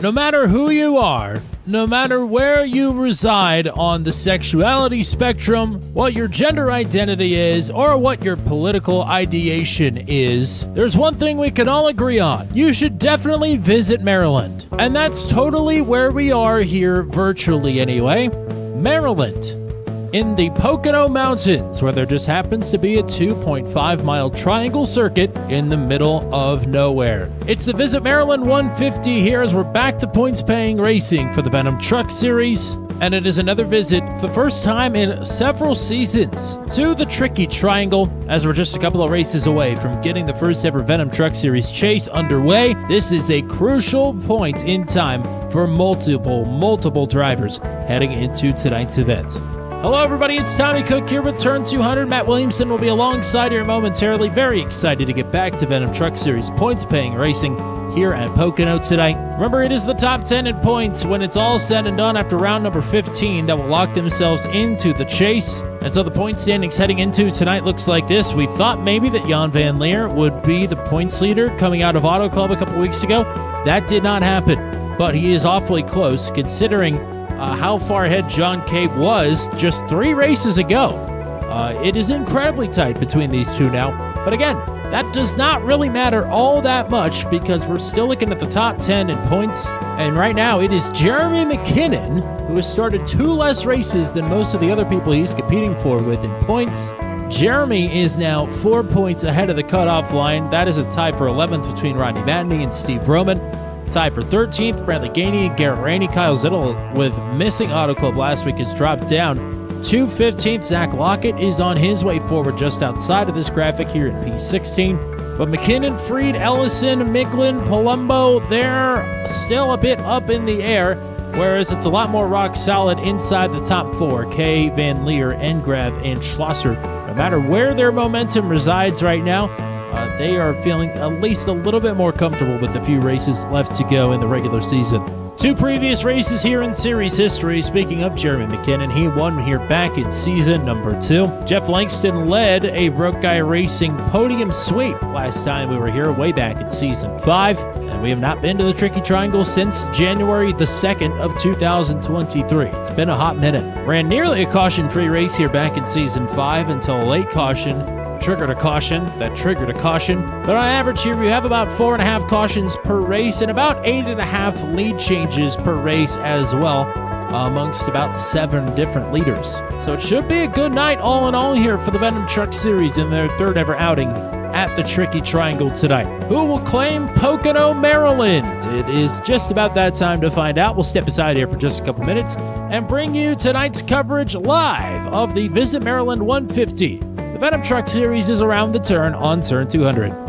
No matter who you are, no matter where you reside on the sexuality spectrum, what your gender identity is, or what your political ideation is, there's one thing we can all agree on. You should definitely visit Maryland. And that's totally where we are here, virtually anyway. Maryland. In the Pocono Mountains, where there just happens to be a 2.5-mile triangle circuit in the middle of nowhere. It's the Visit Maryland 150 here as we're back to points-paying racing for the Venom Truck Series, and it is another visit for the first time in several seasons to the Tricky Triangle, as we're just a couple of races away from getting the first ever Venom Truck Series chase underway. This is a crucial point in time for multiple drivers heading into tonight's event. Hello everybody, it's Tommy Cook here with Turn 200. Matt Williamson will be alongside here momentarily. Very excited to get back to Venom Truck Series points-paying racing here at Pocono tonight. Remember, it is the top 10 in points when it's all said and done after round number 15 that will lock themselves into the chase. And so the point standings heading into tonight looks like this. We thought maybe that Jan Van Leer would be the points leader coming out of Auto Club a couple weeks ago. That did not happen, but he is awfully close considering how far ahead John Cape was just 3 races ago. It is incredibly tight between these two now. But again, that does not really matter all that much because we're still looking at the top 10 in points. And right now, it is Jeremy McKinnon, who has started 2 less races than most of the other people he's competing for with in points. Jeremy is now 4 points ahead of the cutoff line. That is a tie for 11th between Rodney Madney and Steve Roman. Tied for 13th, Bradley Gainey and Garrett Rainey. Kyle Zittel, with missing Auto Club last week, has dropped down to 15th. Zach Lockett is on his way forward just outside of this graphic here in P16. But McKinnon, Freed, Ellison, Miglin, Palumbo, they're still a bit up in the air, whereas it's a lot more rock solid inside the top 4. Kay, Van Leer, Engrav, and Schlosser. No matter where their momentum resides right now, they are feeling at least a little bit more comfortable with the few races left to go in the regular season. 2 previous races here in series history. Speaking of Jeremy McKinnon, he won here back in season number 2. Jeff Langston led a Broke Guy Racing podium sweep last time we were here way back in season 5. And we have not been to the Tricky Triangle since January the 2nd of 2023. It's been a hot minute. Ran nearly a caution-free race here back in season 5 until a late caution triggered a caution that triggered a caution. But on average here, we have about 4.5 cautions per race and about 8.5 lead changes per race as well, amongst about 7 different leaders. So it should be a good night all in all here for the Venom Truck Series in their 3rd ever outing at the Tricky Triangle tonight. Who will claim Pocono, Maryland? It is just about that time to find out. We'll step aside here for just a couple minutes and bring you tonight's coverage live of the Visit Maryland 150. The Venom Truck Series is around the turn on Turn 200.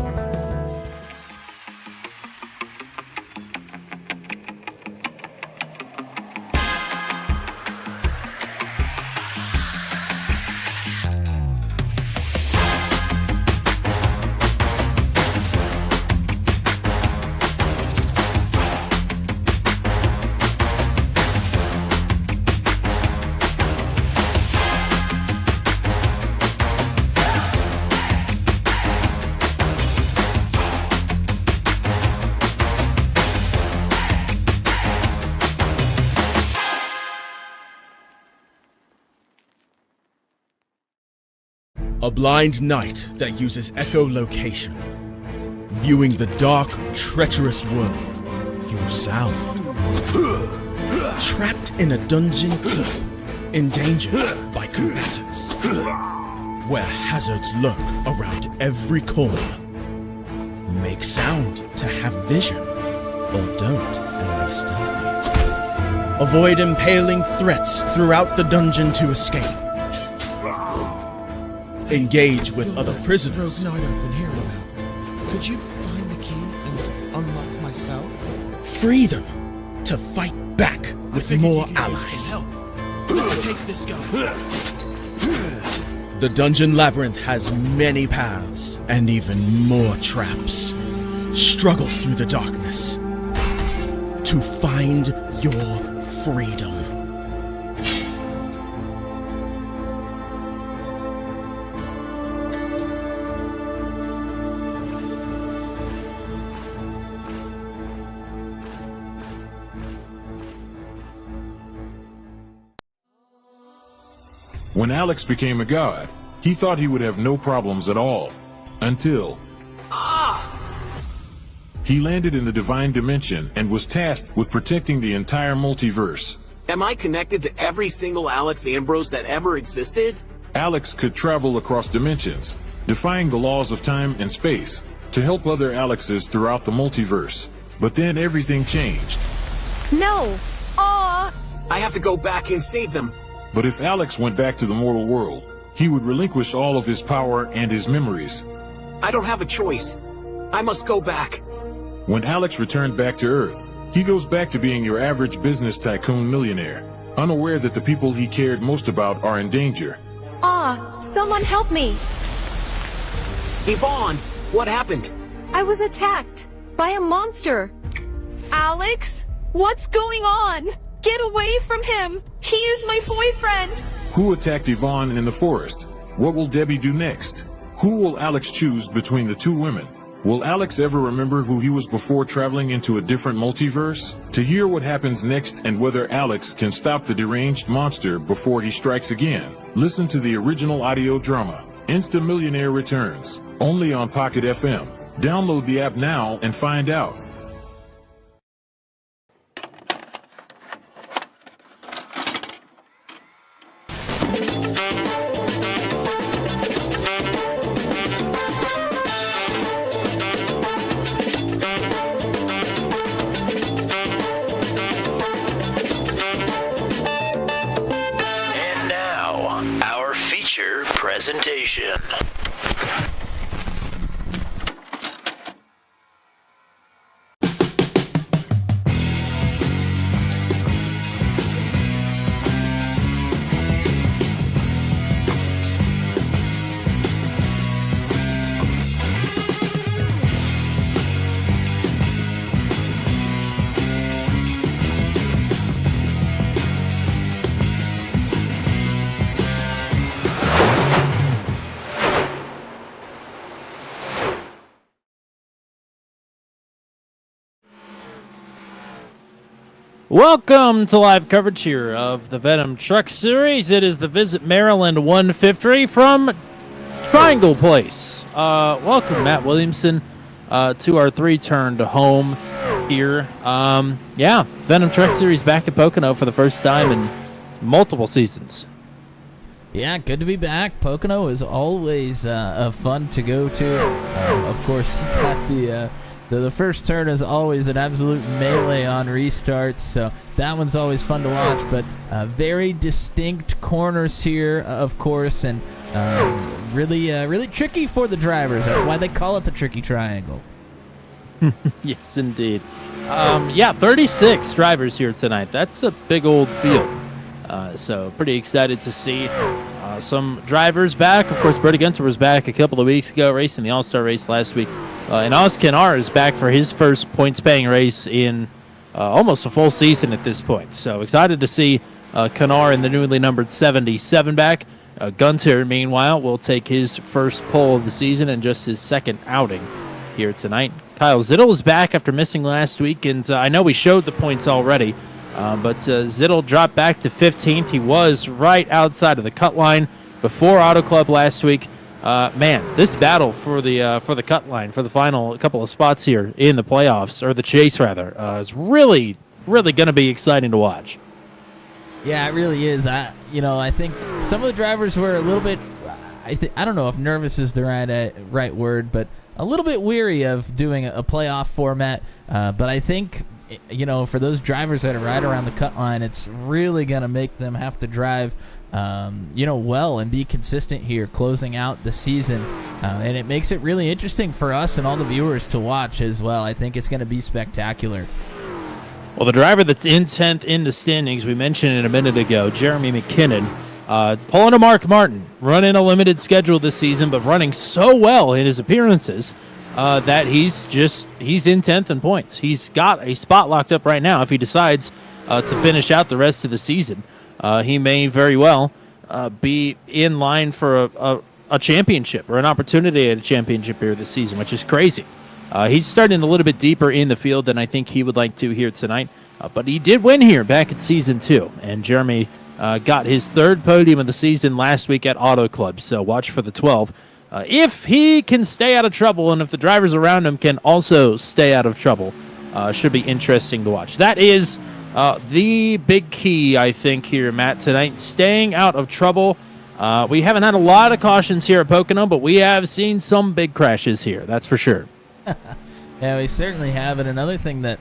A blind knight that uses echolocation, viewing the dark, treacherous world through sound. Trapped in a dungeon, endangered by combatants, where hazards lurk around every corner. Make sound to have vision, or don't and be stealthy. Avoid impaling threats throughout the dungeon to escape. Engage with other prisoners. Rogue Knight I've been hearing about. Could you find the key and unlock my cell? Free them to fight back with more allies. Let's take this guy. The Dungeon Labyrinth has many paths and even more traps. Struggle through the darkness to find your freedom. When Alex became a god, he thought he would have no problems at all. Until he landed in the divine dimension and was tasked with protecting the entire multiverse. Am I connected to every single Alex Ambrose that ever existed? Alex could travel across dimensions, defying the laws of time and space, to help other Alexes throughout the multiverse. But then everything changed. No! Aw! I have to go back and save them. But if Alex went back to the mortal world, he would relinquish all of his power and his memories. I don't have a choice. I must go back. When Alex returned back to Earth, he goes back to being your average business tycoon millionaire, unaware that the people he cared most about are in danger. Ah, someone help me! Yvonne, what happened? I was attacked by a monster. Alex? What's going on? Get away from him! He is my boyfriend! Who attacked Yvonne in the forest? What will Debbie do next? Who will Alex choose between the two women? Will Alex ever remember who he was before traveling into a different multiverse? To hear what happens next and whether Alex can stop the deranged monster before he strikes again, listen to the original audio drama, Insta Millionaire Returns, only on Pocket FM. Download the app now and find out. Presentation. Welcome to live coverage here of the Venom Truck Series. It is the Visit Maryland 150 from Triangle Place. Welcome, Matt Williamson, to our three-turned home here. Venom Truck Series back at Pocono for the first time in multiple seasons. Yeah, good to be back. Pocono is always fun to go to. Of course, the first turn is always an absolute melee on restarts, so that one's always fun to watch. But very distinct corners here, of course, and really tricky for the drivers. That's why they call it the Tricky Triangle. Yes, indeed. 36 drivers here tonight. That's a big old field. So pretty excited to see some drivers back. Of course, Brody Gunter was back a couple of weeks ago, racing the All-Star race last week. And Oz Kenar is back for his first points-paying race in almost a full season at this point. So excited to see Kenar in the newly numbered 77 back. Gunter, meanwhile, will take his first pole of the season and just his second outing here tonight. Kyle Zittel is back after missing last week, and I know we showed the points already, but Zittel dropped back to 15th. He was right outside of the cut line before Auto Club last week. This battle for the cut line for the final couple of spots here in the playoffs, or the chase rather, is really going to be exciting to watch. Yeah, it really is. I think some of the drivers were a little bit. I don't know if nervous is the right word, but a little bit weary of doing a playoff format. But I think, for those drivers that are right around the cut line, it's really going to make them have to drive, well and be consistent here, closing out the season. And it makes it really interesting for us and all the viewers to watch as well. I think it's going to be spectacular. Well, the driver that's in 10th in the standings, we mentioned it a minute ago, Jeremy McKinnon, pulling a Mark Martin, running a limited schedule this season, but running so well in his appearances that he's in 10th in points. He's got a spot locked up right now if he decides to finish out the rest of the season. He may very well be in line for a championship or an opportunity at a championship here this season, which is crazy. He's starting a little bit deeper in the field than I think he would like to here tonight. But he did win here back in Season 2. And Jeremy got his third podium of the season last week at Auto Club, so watch for the 12. If he can stay out of trouble and if the drivers around him can also stay out of trouble, should be interesting to watch. That is the big key, I think, here, Matt, tonight, staying out of trouble. We haven't had a lot of cautions here at Pocono, but we have seen some big crashes here, that's for sure. Yeah, we certainly have. And another thing that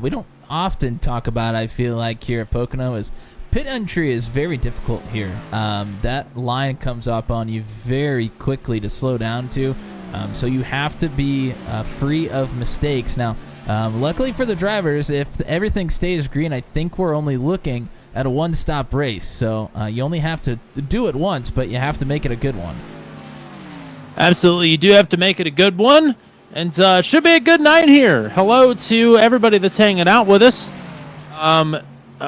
we don't often talk about, I feel like, here at Pocono is pit entry is very difficult here. That line comes up on you very quickly to slow down to, so you have to be free of mistakes. Now, luckily for the drivers, if everything stays green, I think we're only looking at a one-stop race. So you only have to do it once, but you have to make it a good one. Absolutely, you do have to make it a good one, and should be a good night here. Hello to everybody that's hanging out with us.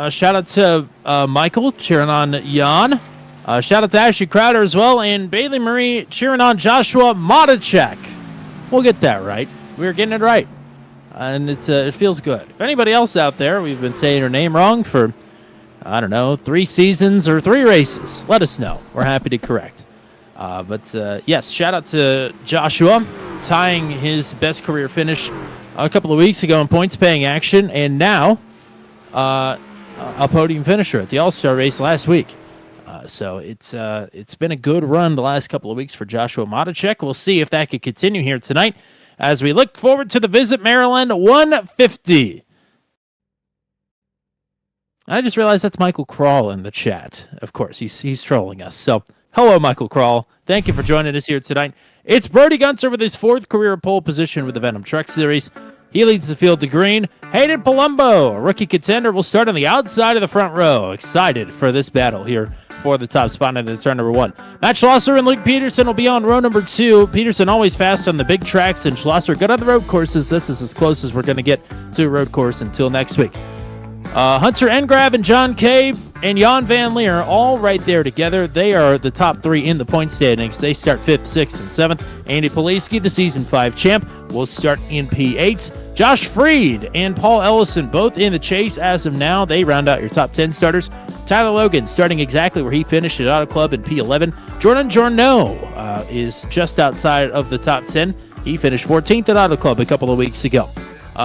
Shout out to Michael cheering on Jan. Shout out to Ashley Crowder as well, and Bailey Marie cheering on Joshua Matacek. We'll get that right. We're getting it right. And it feels good. If anybody else out there, we've been saying her name wrong for, I don't know, 3 seasons or 3 races, let us know. We're happy to correct. But yes, shout out to Joshua, tying his best career finish a couple of weeks ago in points paying action, and now a podium finisher at the All-Star race last week. So it's been a good run the last couple of weeks for Joshua Matacek. We'll see if that could continue here tonight as we look forward to the Visit Maryland 150. I just realized that's Michael Crawl in the chat. Of course, he's trolling us. So, hello, Michael Crawl. Thank you for joining us here tonight. It's Brody Gunter with his 4th career pole position with the Venom Truck Series. He leads the field to green. Hayden Palumbo, a rookie contender, will start on the outside of the front row. Excited for this battle here for the top spot into turn number 1. Matt Schlosser and Luke Peterson will be on row number 2. Peterson always fast on the big tracks, and Schlosser good on the road courses. This is as close as we're going to get to a road course until next week. Hunter Engrav and John Kay and Jan Van Leer are all right there together. They are the top 3 in the point standings. They start 5th, 6th, and 7th. Andy Poliski, the Season 5 champ, will start in P8. Josh Freed and Paul Ellison both in the chase as of now. They round out your top 10 starters. Tyler Logan starting exactly where he finished at Auto Club in P11. Jordan Journeau is just outside of the top 10. He finished 14th at Auto Club a couple of weeks ago.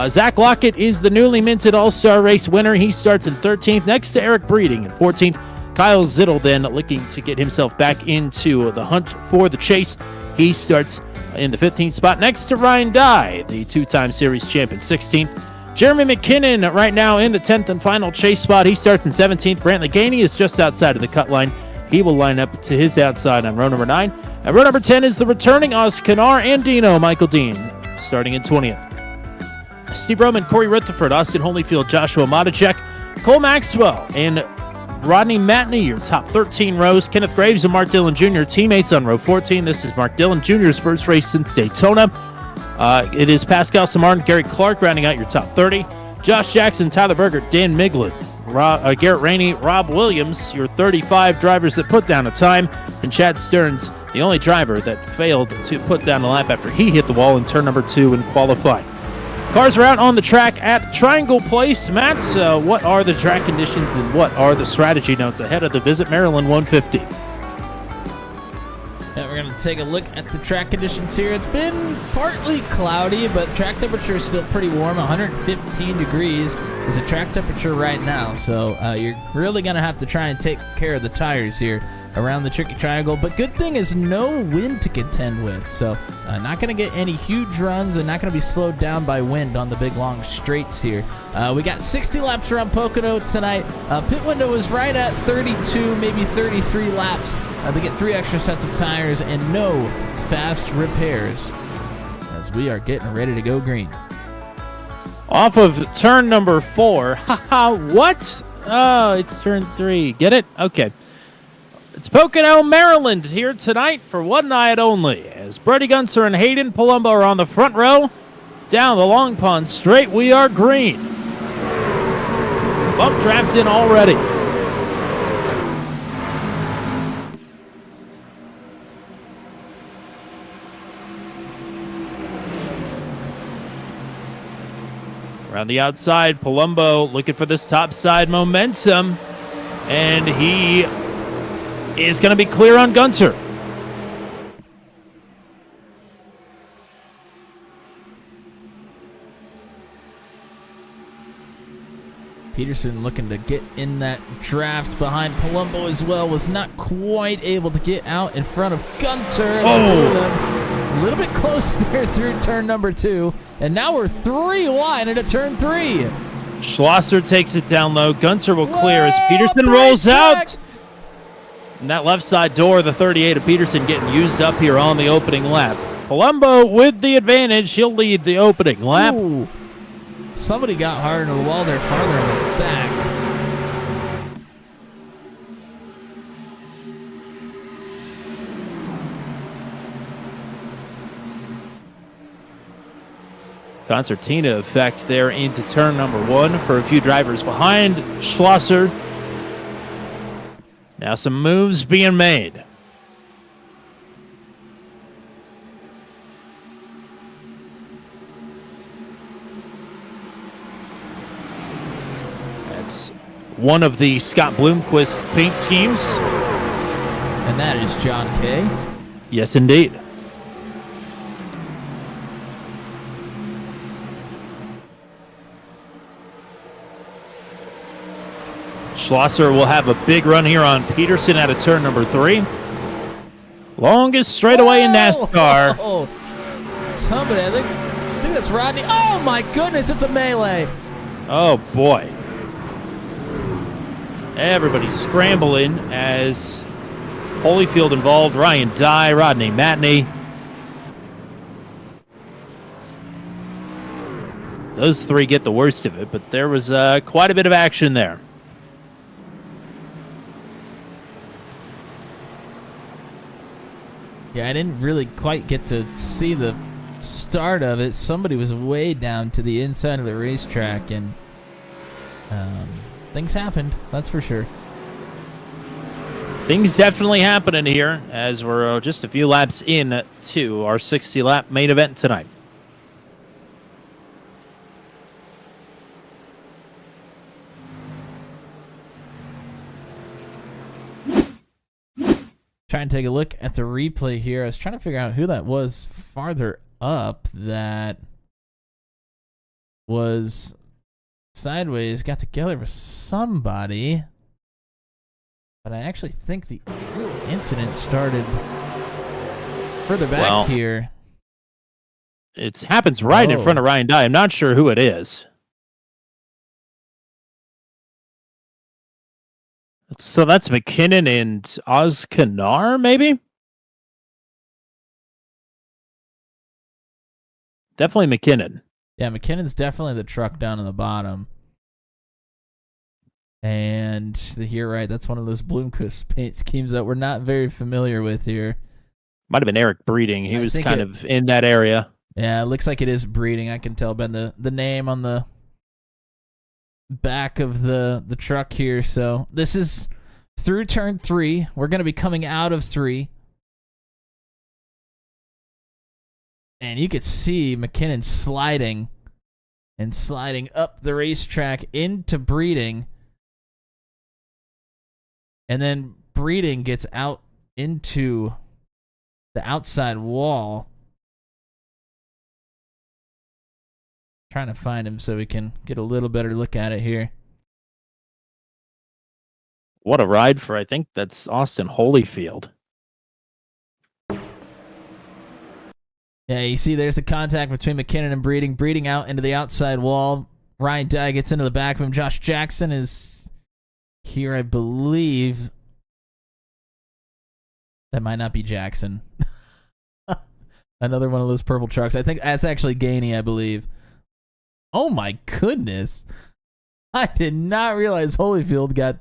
Zach Lockett is the newly minted All-Star Race winner. He starts in 13th next to Eric Breeding in 14th. Kyle Zittel then looking to get himself back into the hunt for the chase. He starts in the 15th spot next to Ryan Dye, the 2-time series champ, in 16th. Jeremy McKinnon right now in the 10th and final chase spot. He starts in 17th. Brantley Gainey is just outside of the cut line. He will line up to his outside on row number 9. At row number 10 is the returning Oz Canar and Dino Michael Dean, starting in 20th. Steve Roman, Corey Rutherford, Austin Holyfield, Joshua Matacek, Cole Maxwell, and Rodney Matney, your top 13 rows. Kenneth Graves and Mark Dillon Jr., teammates on row 14. This is Mark Dillon Jr.'s first race since Daytona. It is Pascal Samard and Gary Clark rounding out your top 30. Josh Jackson, Tyler Berger, Dan Miglin, Garrett Rainey, Rob Williams, your 35 drivers that put down a time. And Chad Stearns, the only driver that failed to put down a lap after he hit the wall in turn number 2 in qualifying. Cars are out on the track at Triangle Place. Matt, what are the track conditions and what are the strategy notes ahead of the Visit Maryland 150? Yeah, we're going to take a look at the track conditions here. It's been partly cloudy, but track temperature is still pretty warm. 115 degrees is the track temperature right now. So you're really going to have to try and take care of the tires here around the tricky triangle. But good thing is no wind to contend with. So not going to get any huge runs and not going to be slowed down by wind on the big long straights here. We got 60 laps around Pocono tonight. Pit window is right at 32, maybe 33 laps. They get 3 extra sets of tires and no fast repairs as we are getting ready to go green. Off of turn number 4. Haha, what? Oh, it's turn 3. Get it? Okay. It's Pocono, Maryland here tonight for one night only. As Brody Gunter and Hayden Palumbo are on the front row. Down the Long Pond straight, we are green. Bump draft in already. Around the outside, Palumbo looking for this top side momentum. And he is going to be clear on Gunter. Peterson looking to get in that draft behind Palumbo as well. Was not quite able to get out in front of Gunter. The two of them a little bit close there through turn number 2. And now we're 3 wide into turn 3. Schlosser takes it down low. Gunter will clear as Peterson rolls out. And that left side door, the 38 of Peterson getting used up here on the opening lap. Palumbo with the advantage. He'll lead the opening lap. Ooh. Somebody got hard into the wall there farther in the back. Concertina effect there into turn number 1 for a few drivers behind Schlosser. Now some moves being made. That's one of the Scott Bloomquist paint schemes. And that is John Kay. Yes, indeed. Schlosser will have a big run here on Peterson out of turn number 3. Longest straightaway in NASCAR. Oh, somebody, I think that's Rodney. Oh my goodness, it's a melee. Oh boy. Everybody's scrambling as Holyfield involved, Ryan Dye, Rodney Matney. Those 3 get the worst of it, but there was quite a bit of action there. Yeah, I didn't really quite get to see the start of it. Somebody was way down to the inside of the racetrack, and things happened, that's for sure. Things definitely happening here as we're just a few laps in to our 60-lap main event tonight. Try and take a look at the replay here. I was trying to figure out who that was farther up that was sideways, got together with somebody. But I actually think the real incident started further back here. It happens right in front of Ryan Dye. I'm not sure who it is. So that's McKinnon and Oskanar, maybe? Definitely McKinnon. Yeah, McKinnon's definitely the truck down in the bottom. And you're right, that's one of those Bloomquist paint schemes that we're not very familiar with here. Might have been Eric Breeding. He was kind of in that area. Yeah, it looks like it is Breeding. I can tell by the name on the back of the truck here. So this is through turn 3. We're going to be coming out of 3. And you could see McKinnon sliding up the racetrack into Breeding. And then Breeding gets out into the outside wall. Trying to find him so we can get a little better look at it here. What a ride for, I think that's Austin Holyfield. Yeah, you see there's the contact between McKinnon and Breeding. Breeding out into the outside wall. Ryan Dye gets into the back of him. Josh Jackson is here, I believe. That might not be Jackson. Another one of those purple trucks. I think that's actually Gainey, I believe. Oh my goodness. I did not realize Holyfield got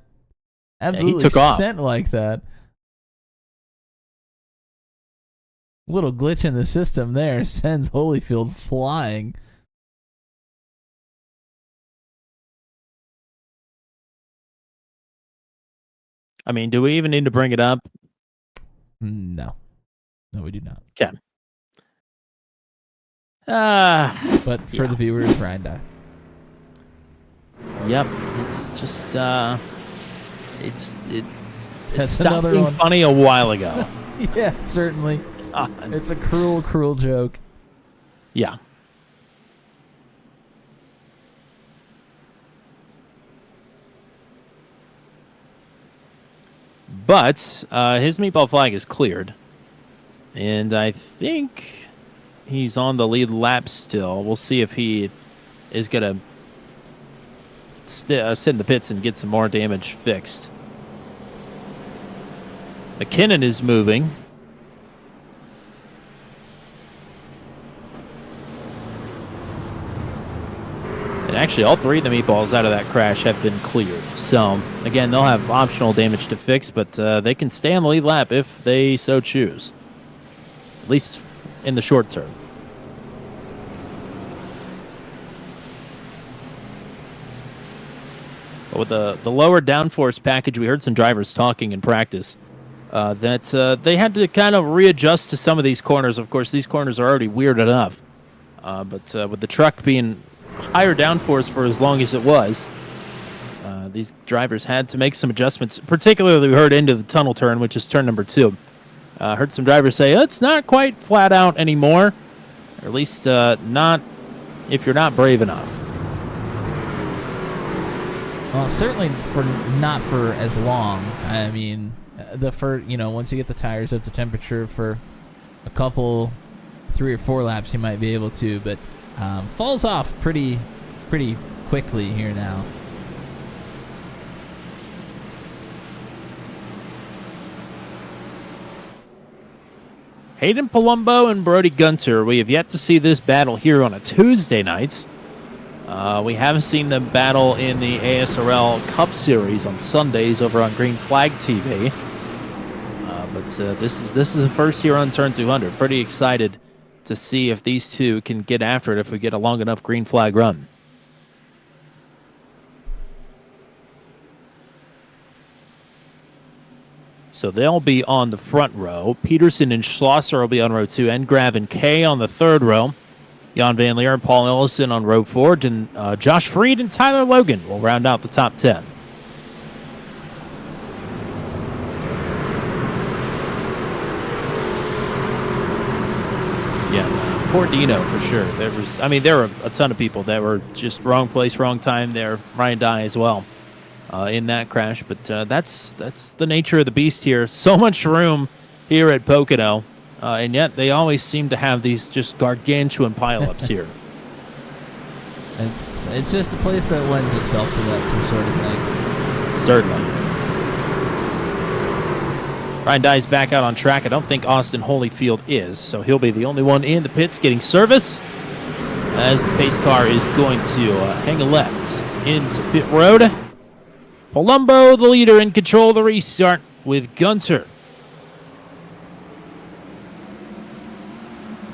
absolutely he took off. sent like that. Little glitch in the system there sends Holyfield flying. I mean, do we even need to bring it up? No. No, we do not. Okay. But for the viewers, Ryan Dye. Yep. It's just It stopped another being one. funny a while ago. Yeah, certainly. It's a cruel, cruel joke. Yeah. But his meatball flag is cleared. And I think he's on the lead lap still. We'll see if he is going to sit in the pits and get some more damage fixed. McKinnon is moving. And actually, all three of the meatballs out of that crash have been cleared. So, again, they'll have optional damage to fix, but they can stay on the lead lap if they so choose. At least in the short term. But with the lower downforce package, we heard some drivers talking in practice that they had to kind of readjust to some of these corners. Of course, these corners are already weird enough. But with the truck being higher downforce for as long as it was, these drivers had to make some adjustments. Particularly, we heard into the tunnel turn, which is turn number 2. Heard some drivers say it's not quite flat out anymore, or at least not if you're not brave enough. Well, certainly not for as long. I mean, once you get the tires up to temperature for a couple, 3 or 4 laps, you might be able to, but falls off pretty quickly here now. Hayden Palumbo and Brody Gunter. We have yet to see this battle here on a Tuesday night. We have seen them battle in the ASRL Cup Series on Sundays over on Green Flag TV. But this is the first here on Turn 200. Pretty excited to see if these two can get after it if we get a long enough green flag run. So they'll be on the front row. Peterson and Schlosser will be on row 2, and Grav and Kay on the third row. Jan Van Leer and Paul Ellison on row 4, and Josh Freed and Tyler Logan will round out the top 10. Yeah, poor Dino for sure. There were a ton of people that were just wrong place, wrong time there. Ryan Dye as well in that crash, but that's the nature of the beast here. So much room here at Pocono, and yet they always seem to have these just gargantuan pileups here. It's just a place that lends itself to that sort of thing. Certainly. Ryan Dye's back out on track. I don't think Austin Holyfield is, so he'll be the only one in the pits getting service as the pace car is going to hang a left into pit road. Palumbo, the leader, in control of the restart with Gunter.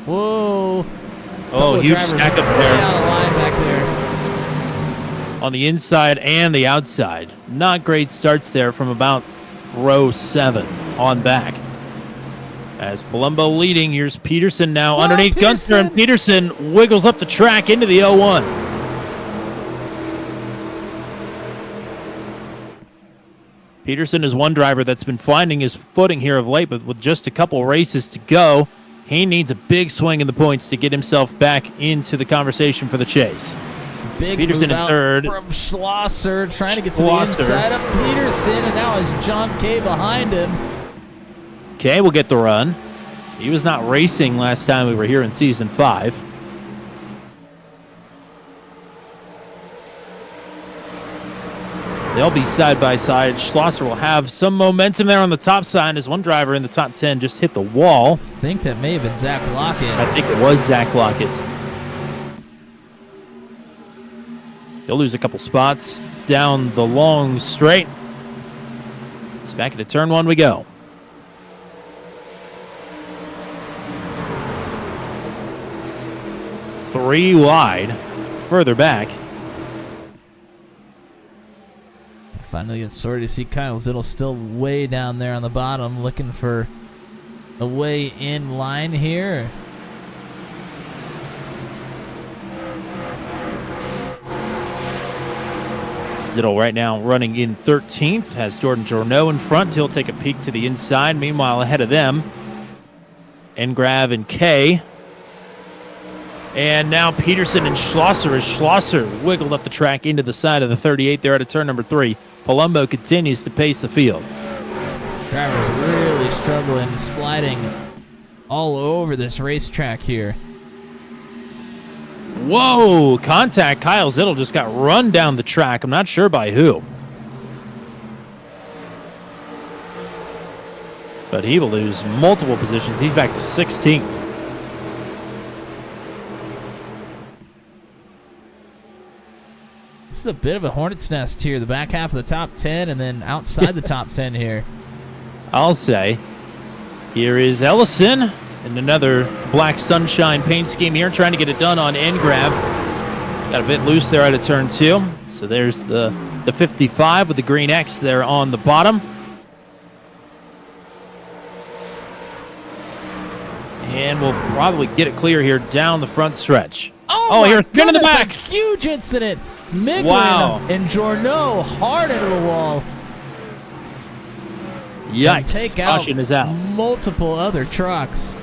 Whoa. Oh, huge stack up way there. out of line back there. On the inside and the outside. Not great starts there from about row 7 on back. As Palumbo leading, here's Peterson now underneath Gunter, and Peterson wiggles up the track into the 0-1. Peterson is one driver that's been finding his footing here of late, but with just a couple races to go, he needs a big swing in the points to get himself back into the conversation for the chase. Big Peterson move in out third. from Schlosser, trying to get to the inside of Peterson, and now is John Kay behind him. Kay will get the run. He was not racing last time we were here in Season 5. They'll be side by side. Schlosser will have some momentum there on the top side as one driver in the top 10 just hit the wall. I think that may have been Zach Lockett. I think it was Zach Lockett. He'll lose a couple spots down the long straight. It's back into turn 1 we go. Three wide, further back. Finally gets sorted to see Kyle Zittle still way down there on the bottom, looking for a way in line here. Zittle right now running in 13th, has Jordan Journeau in front. He'll take a peek to the inside. Meanwhile, ahead of them, Engrav and Kay. And now Peterson and Schlosser as Schlosser wiggled up the track into the side of the 38 there at turn number 3. Palumbo continues to pace the field. Drivers really struggling, sliding all over this racetrack here. Whoa, contact. Kyle Zittle just got run down the track. I'm not sure by who. But he will lose multiple positions. He's back to 16th. This is a bit of a hornet's nest here. The back half of the top 10 and then outside the top 10 here. I'll say. Here is Ellison and another black sunshine paint scheme here, trying to get it done on Engrav. Got a bit loose there out of turn 2. So there's the 55 with the green X there on the bottom. And we'll probably get it clear here down the front stretch. Oh here's spin in the back. A huge incident. Miglin Wow. and Journeau hard into the wall. Yikes. And take out Caution is out. multiple other trucks.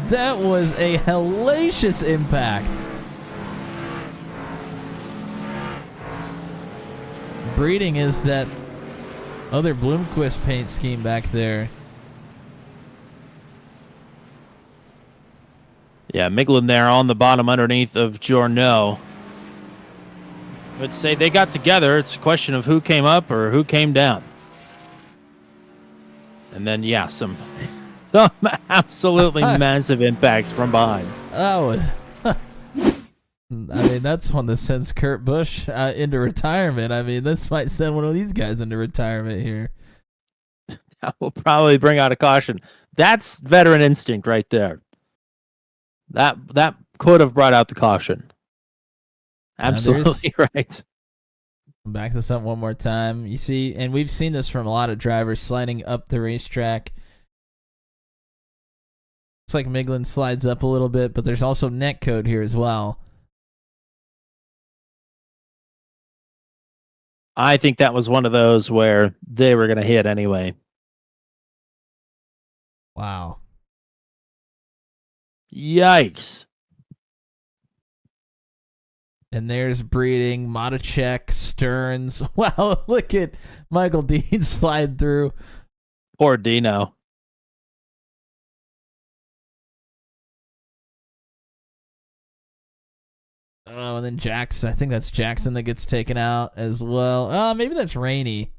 That was a hellacious impact. Breeding is that other Bloomquist paint scheme back there. Yeah, Miglin there on the bottom underneath of Journeau. I would say they got together. It's a question of who came up or who came down. And then, yeah, some absolutely massive impacts from behind. Oh, I mean, that's one that sends Kurt Busch into retirement. I mean, this might send one of these guys into retirement here. That will probably bring out a caution. That's veteran instinct right there. That could have brought out the caution. Absolutely right. Back this up one more time. You see, and we've seen this from a lot of drivers sliding up the racetrack. Looks like Miglin slides up a little bit, but there's also net code here as well. I think that was one of those where they were going to hit anyway. Wow. Yikes. And there's Breeding, Matacek, Stearns. Wow, look at Michael Dean slide through. Poor Dino. Oh, and then Jackson. I think that's Jackson that gets taken out as well. Maybe that's Rainey.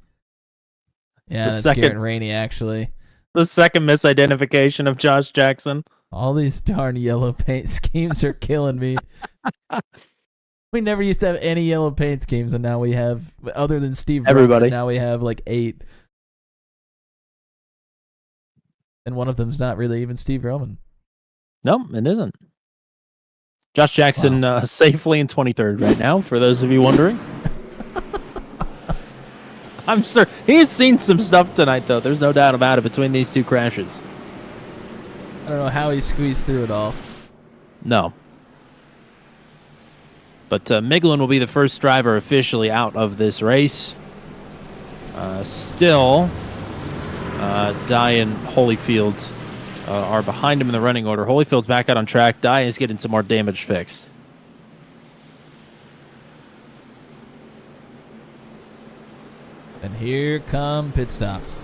Yeah, that's Garrett Rainey, actually. The second misidentification of Josh Jackson. All these darn yellow paint schemes are killing me. We never used to have any yellow paint schemes, and now we have, other than Steve Everybody. Roman, now we have like 8. And one of them's not really even Steve Roman. No, it isn't. Josh Jackson safely in 23rd right now, for those of you wondering. I'm sure he's seen some stuff tonight, though. There's no doubt about it between these two crashes. I don't know how he squeezed through it all. No. But Miglin will be the first driver officially out of this race. Still, Dye and Holyfield are behind him in the running order. Holyfield's back out on track. Dye is getting some more damage fixed. And here come pit stops.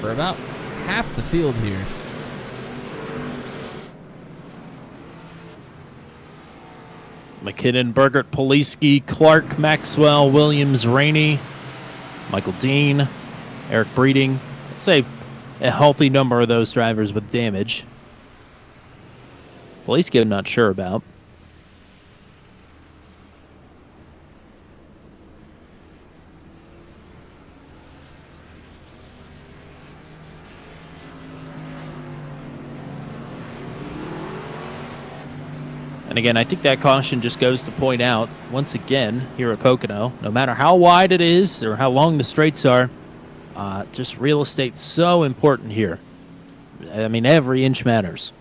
For about half the field here. McKinnon, Burgert, Poliski, Clark, Maxwell, Williams, Rainey, Michael Dean, Eric Breeding. I'd say a healthy number of those drivers with damage. Poliski, I'm not sure about. And again, I think that caution just goes to point out, once again, here at Pocono, no matter how wide it is or how long the straights are, just real estate's so important here. I mean, every inch matters.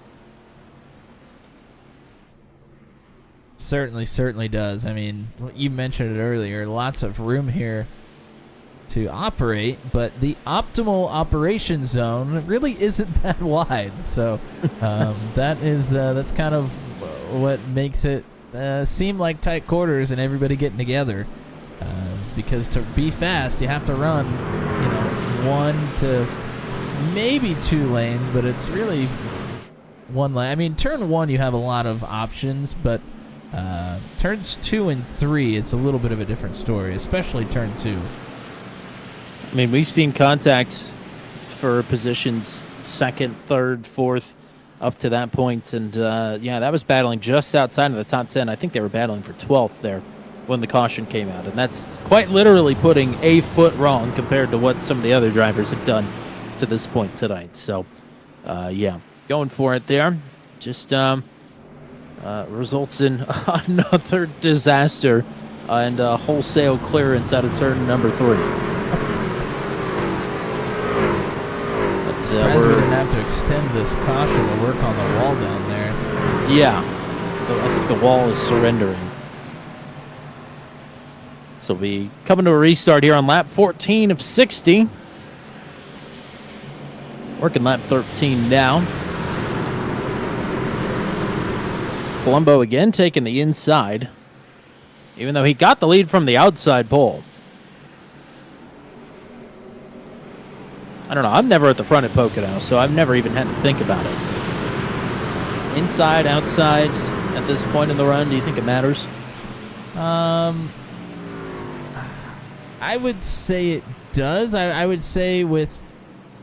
certainly does. I mean, you mentioned it earlier. Lots of room here to operate, but the optimal operation zone really isn't that wide. So that's kind of what makes it seem like tight quarters and everybody getting together. Is because to be fast, you have to run, 1 to maybe 2 lanes, but it's really 1 lane. I mean, turn 1 you have a lot of options, but turns 2 and 3 it's a little bit of a different story, especially turn 2. I mean, we've seen contacts for positions 2nd, 3rd, 4th, up to that point, and that was battling just outside of the top 10. I think they were battling for 12th there when the caution came out, and that's quite literally putting a foot wrong compared to what some of the other drivers have done to this point tonight. So, going for it there, just results in another disaster and wholesale clearance out of turn number 3. We're going to have to extend this caution to work on the wall down there. Yeah, I think the wall is surrendering. So we'll be coming to a restart here on lap 14 of 60. Working lap 13 now. Colombo again taking the inside, even though he got the lead from the outside pole. I don't know. I'm never at the front at Pocono, so I've never even had to think about it. Inside, outside, at this point in the run, do you think it matters? I would say it does. I would say with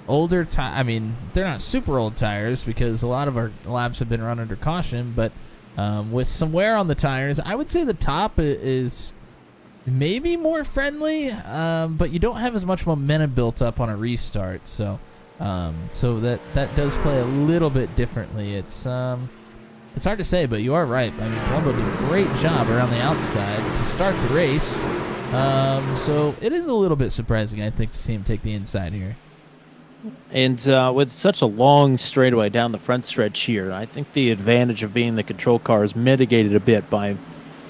older tires, I mean, they're not super old tires because a lot of our laps have been run under caution, but with some wear on the tires, I would say the top is maybe more friendly, but you don't have as much momentum built up on a restart, so that does play a little bit differently. It's hard to say, but you are right. I mean, Colombo did a great job around the outside to start the race, so it is a little bit surprising, I think, to see him take the inside here. And with such a long straightaway down the front stretch here, I think the advantage of being the control car is mitigated a bit by,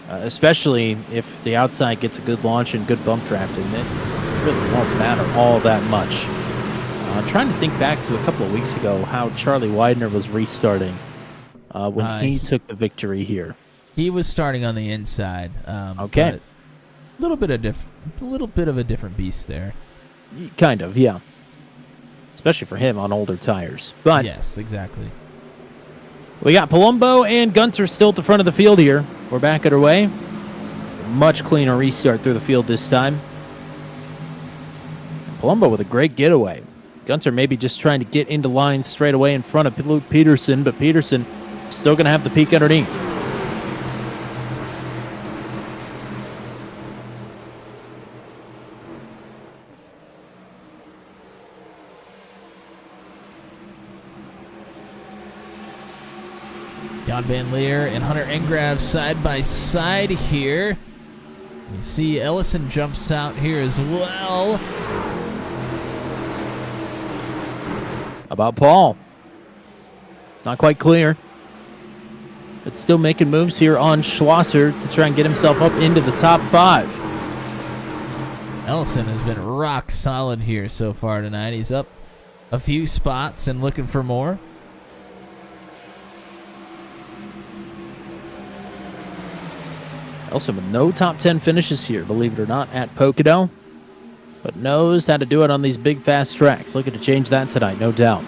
especially if the outside gets a good launch and good bump drafting, it really won't matter all that much. I'm trying to think back to a couple of weeks ago how Charlie Widener was restarting when he took the victory here. He was starting on the inside. Okay. A little bit of a different beast there. Kind of, yeah. Especially for him on older tires. But yes, exactly. We got Palumbo and Gunter still at the front of the field here. We're back at our way. Much cleaner restart through the field this time. Palumbo with a great getaway. Gunter maybe just trying to get into line straight away in front of Luke Peterson, but Peterson still going to have the peak underneath. Jan Van Leer and Hunter Engrav side by side here. You see Ellison jumps out here as well. About Paul. Not quite clear. But still making moves here on Schlosser to try and get himself up into the top 5. Ellison has been rock solid here so far tonight. He's up a few spots and looking for more. Ellison with no top 10 finishes here, believe it or not, at Pocono, but knows how to do it on these big, fast tracks. Looking to change that tonight, no doubt.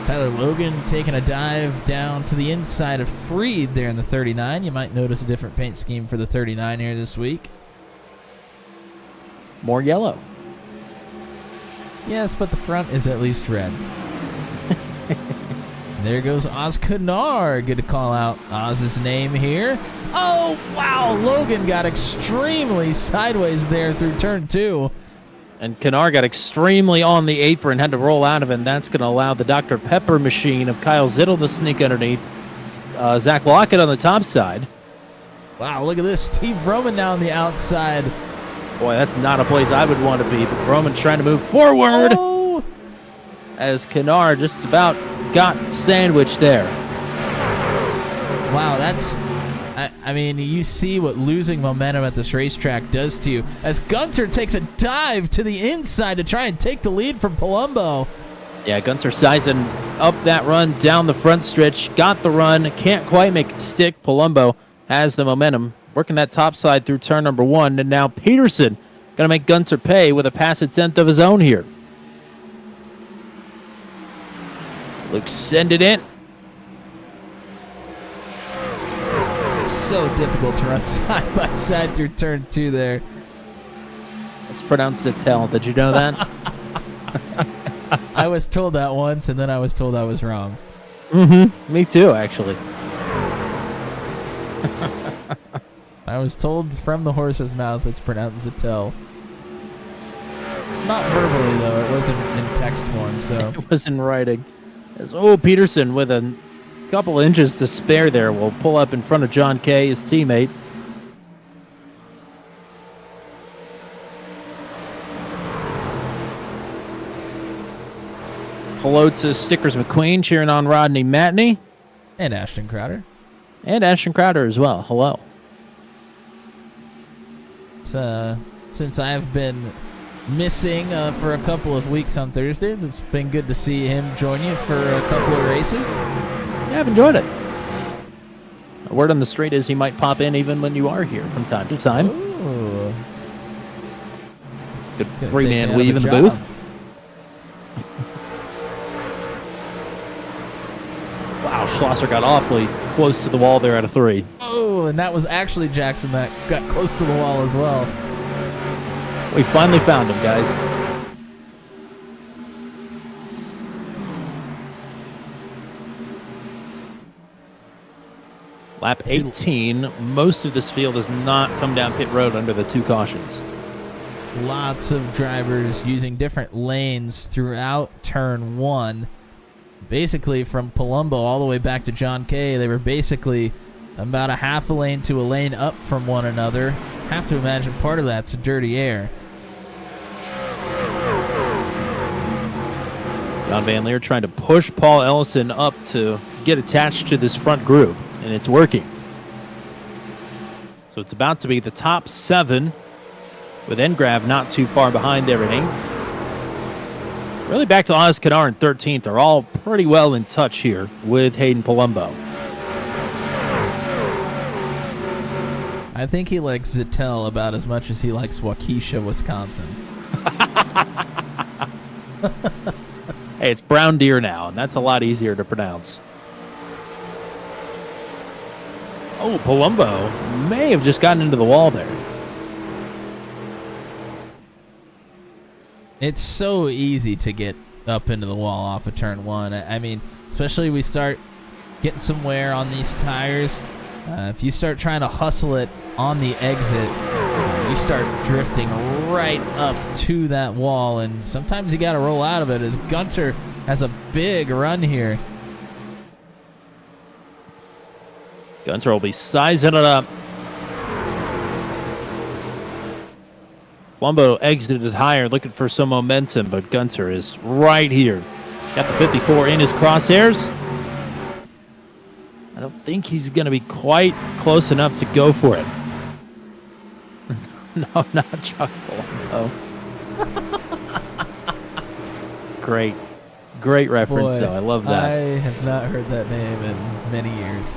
Tyler Logan taking a dive down to the inside of Freed there in the 39. You might notice a different paint scheme for the 39 here this week. More yellow. Yes, but the front is at least red. There goes Oz Kanar. Good to call out Oz's name here. Oh, wow. Logan got extremely sideways there through turn 2. And Kanar got extremely on the apron, had to roll out of it, and that's going to allow the Dr. Pepper machine of Kyle Zittel to sneak underneath. Zach Lockett on the top side. Wow, look at this. Steve Roman now on the outside. Boy, that's not a place I would want to be, but Roman's trying to move forward. Oh. As Kanar just about got sandwiched there. Wow, that's... I mean, you see what losing momentum at this racetrack does to you. As Gunter takes a dive to the inside to try and take the lead from Palumbo. Yeah, Gunter sizing up that run down the front stretch. Got the run. Can't quite make it stick. Palumbo has the momentum. Working that top side through turn number 1. And now Peterson going to make Gunter pay with a pass attempt of his own here. Luke send it in. It's so difficult to run side by side through turn 2 there. It's pronounced Zettel. Did you know that? I was told that once, and then I was told I was wrong. Me too, actually. I was told from the horse's mouth it's pronounced Zettel. Not verbally, though. It wasn't in text form, so... It was in writing. Peterson with a couple inches to spare there will pull up in front of John Kay, his teammate. Hello to Stickers McQueen cheering on Rodney Matney. And Ashton Crowder. And Ashton Crowder as well. Hello. Since I've been missing for a couple of weeks on Thursdays, it's been good to see him join you for a couple of races. Yeah, I've enjoyed it. A word on the street is he might pop in even when you are here from time to time. Ooh. Good three-man weave in the booth. Wow, Schlosser got awfully close to the wall there at a 3. Oh, and that was actually Jackson that got close to the wall as well. We finally found him, guys. Lap 18, most of this field has not come down pit road under the 2 cautions. Lots of drivers using different lanes throughout turn 1. Basically, from Palumbo all the way back to John Kay, they were basically about a half a lane to a lane up from one another. Have to imagine part of that's dirty air. John Van Leer trying to push Paul Ellison up to get attached to this front group, and it's working. So it's about to be the top 7, with Engrav not too far behind there in 8th. Really back to Oz Kadar in 13th. They're all pretty well in touch here with Hayden Palumbo. I think he likes Zettel about as much as he likes Waukesha, Wisconsin. Hey, it's Brown Deer now, and that's a lot easier to pronounce. Oh, Palumbo may have just gotten into the wall there. It's so easy to get up into the wall off of turn 1. I mean, especially we start getting some wear on these tires. If you start trying to hustle it on the exit, you start drifting right up to that wall, and sometimes you got to roll out of it as Gunter has a big run here. Gunter will be sizing it up. Palumbo exited higher, looking for some momentum, but Gunter is right here. Got the 54 in his crosshairs. I don't think he's going to be quite close enough to go for it. No, not Chuck Palumbo. Great reference, Boy, though. I love that. I have not heard that name in many years.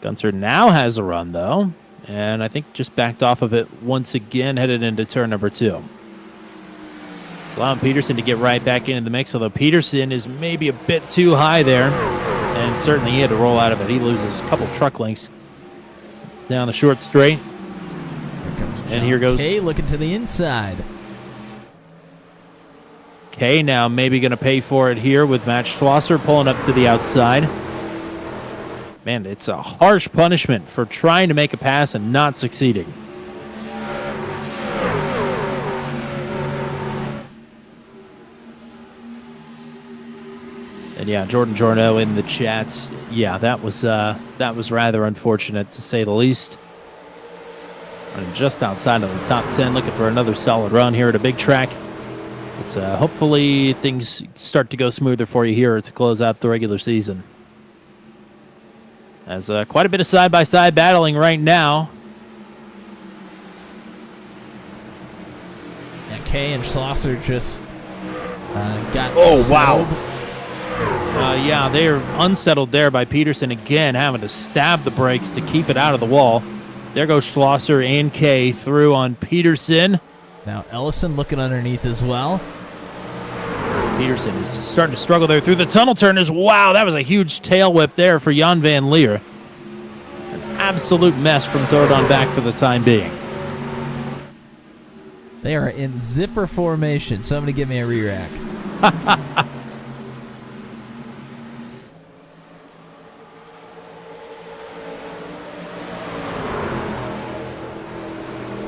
Gunter now has a run, though. And I think just backed off of it once again, headed into turn number 2. It's allowing Peterson to get right back into the mix, although Peterson is maybe a bit too high there. And certainly he had to roll out of it. He loses a couple truck lengths down the short straight. And here goes Kay looking to the inside. Kay now maybe going to pay for it here with Matt Schlosser pulling up to the outside. Man, it's a harsh punishment for trying to make a pass and not succeeding. And yeah, Jordan Jorno in the chats. Yeah, that was rather unfortunate to say the least. Running just outside of the top 10, looking for another solid run here at a big track. The But hopefully things start to go smoother for you here to close out the regular season. As quite a bit of side-by-side battling right now. Yeah, Kay and Schlosser just got wow. settled. Yeah, they are unsettled there by Peterson again, having to stab the brakes to keep it out of the wall. There goes Schlosser and Kay through on Peterson. Now Ellison looking underneath as well. Peterson is starting to struggle there through the tunnel turners. Wow, that was a huge tail whip there for Jan van Leer. An absolute mess from third on back for the time being. They are in zipper formation. Somebody give me a re-rack.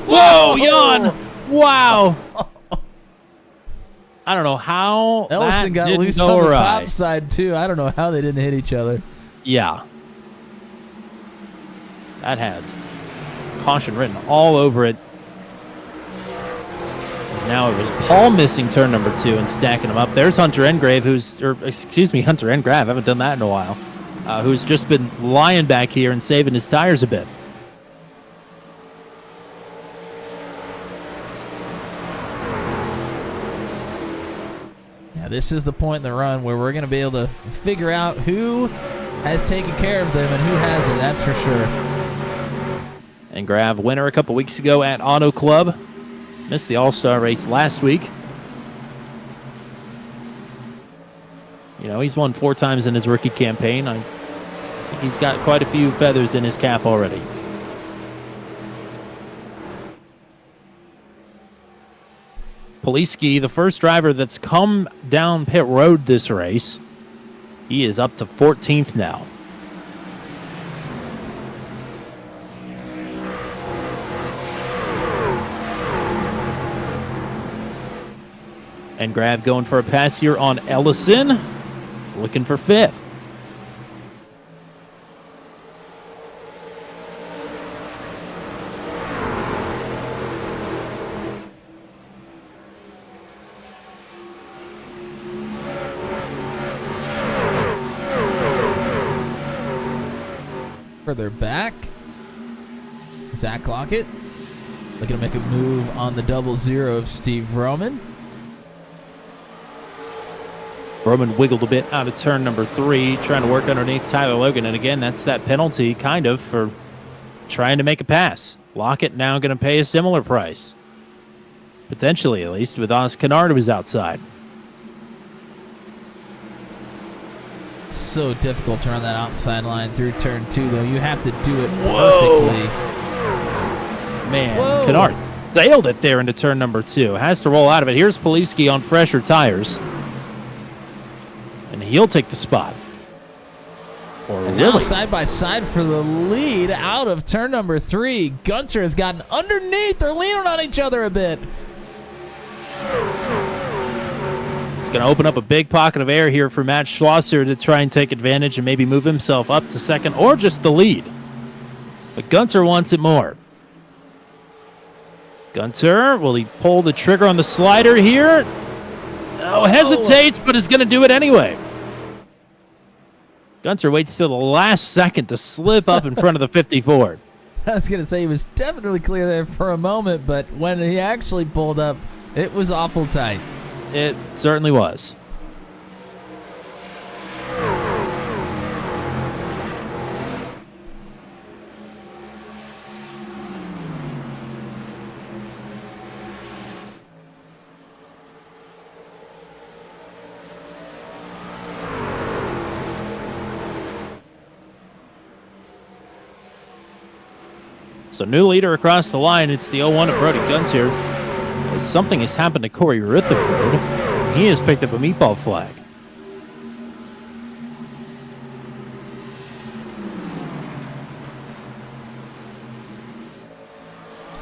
Whoa, Jan! Wow. I don't know how Ellison got didn't loose go on the awry. top side, too. I don't know how they didn't hit each other. Yeah. That had caution written all over it. Now it was Paul missing turn number 2 and stacking them up. There's Hunter Engrave, Hunter Engrave. I haven't done that in a while. Who's just been lying back here and saving his tires a bit. This is the point in the run where we're going to be able to figure out who has taken care of them and who hasn't, that's for sure. And Grav, winner a couple weeks ago at Auto Club. Missed the All-Star race last week. You know, he's won 4 times in his rookie campaign. I think he's got quite a few feathers in his cap already. Poliski, the first driver that's come down pit road this race, he is up to 14th now. And Grav going for a pass here on Ellison, looking for 5th. Further back, Zach Lockett looking to make a move on the 0-0 of Steve Roman. Roman wiggled a bit out of turn number 3, trying to work underneath Tyler Logan. And again, that's that penalty, kind of, for trying to make a pass. Lockett now going to pay a similar price. Potentially, at least, with Oz Kennard who was outside. So difficult to run that outside line through turn 2, though. You have to do it perfectly. Man, Kennard sailed it there into turn number 2. Has to roll out of it. Here's Poliski on fresher tires. And he'll take the spot. And now side by side for the lead out of turn number 3. Gunter has gotten underneath. They're leaning on each other a bit. It's going to open up a big pocket of air here for Matt Schlosser to try and take advantage and maybe move himself up to second or just the lead. But Gunter wants it more. Gunter, will he pull the trigger on the slider here? Oh, hesitates, but is going to do it anyway. Gunter waits till the last second to slip up in front of the 54. I was going to say he was definitely clear there for a moment, but when he actually pulled up, it was awful tight. It certainly was. So new leader across the line. It's the 0-1 of Brody Gunter. Something has happened to Corey Rutherford. He has picked up a meatball flag.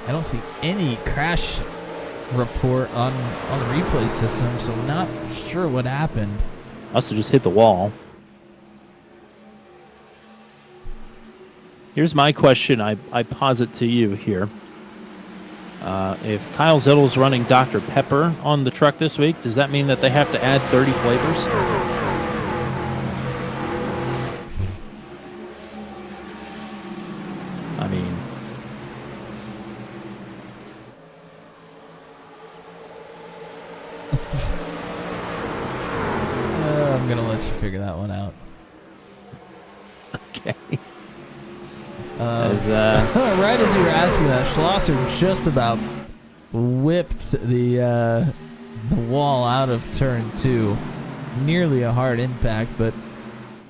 I don't see any crash report on the replay system, so I'm not sure what happened. Must have just hit the wall. Here's my question I posit to you here. If Kyle Zittle's running Dr. Pepper on the truck this week, does that mean that they have to add 30 flavors? I mean, I'm gonna let you figure that one out. okay. Right as you were asking that, Schlosser just about whipped the wall out of turn 2. Nearly a hard impact, but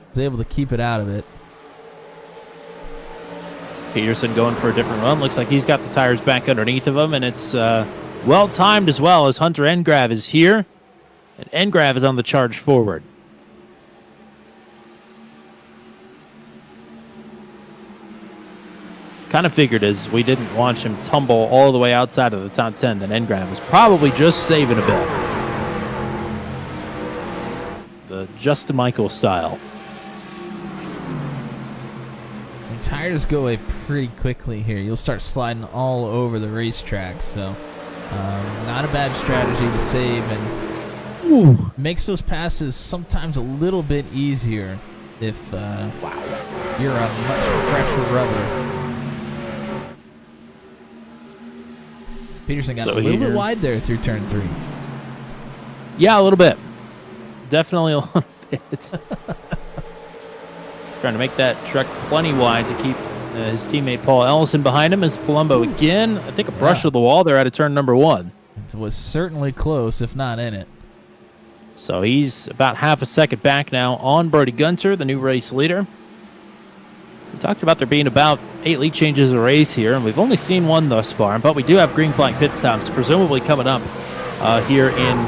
was able to keep it out of it. Peterson going for a different run. Looks like he's got the tires back underneath of him, and it's well-timed as well as Hunter Engrav is here. And Engrav is on the charge forward. Kind of figured as we didn't watch him tumble all the way outside of the top 10 that Engrav was probably just saving a bit. The Justin Michael style. The tires go away pretty quickly here. You'll start sliding all over the racetrack, so not a bad strategy to save, and makes those passes sometimes a little bit easier if you're on much fresher rubber. Peterson got a little bit wide there through turn 3. Yeah, a little bit. Definitely a little bit. He's trying to make that truck plenty wide to keep his teammate Paul Ellison behind him as Palumbo again. I think a brush of the wall there out of turn number 1. It was certainly close, if not in it. So he's about half a second back now on Brody Gunter, the new race leader. We talked about there being about 8 lead changes a race here, and we've only seen one thus far, but we do have green flag pit stops presumably coming up here in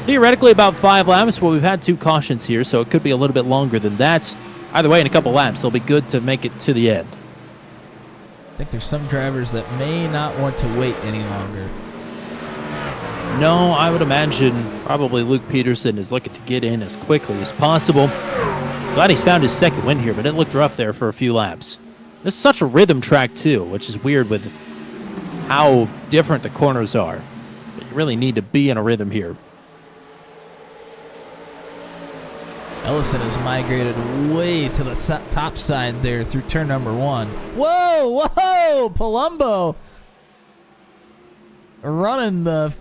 theoretically about 5 laps, but we've had 2 cautions here, so it could be a little bit longer than that. Either way, in a couple laps, it'll be good to make it to the end. I think there's some drivers that may not want to wait any longer. No, I would imagine probably Luke Peterson is looking to get in as quickly as possible. Glad he's found his second win here, but it looked rough there for a few laps. This is such a rhythm track, too, which is weird with how different the corners are. But you really need to be in a rhythm here. Ellison has migrated way to the top side there through turn number 1. Whoa, whoa, Palumbo running the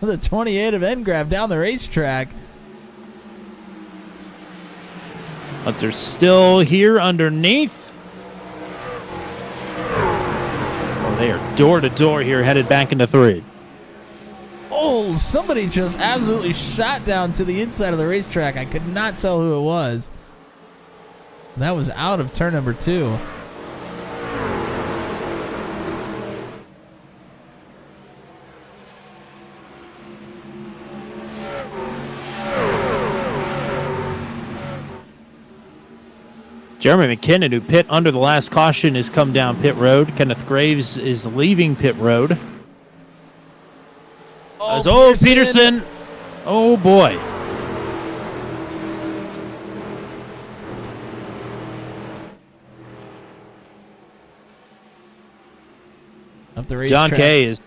28 of Engrav down the racetrack. Hunter's still here underneath. Oh, they are door to door here, headed back into 3. Oh, somebody just absolutely shot down to the inside of the racetrack. I could not tell who it was. That was out of turn number 2. Jeremy McKinnon, who pit under the last caution, has come down pit road. Kenneth Graves is leaving pit road. Oh, Peterson. Oh, boy. Up the racetrack. John Kay is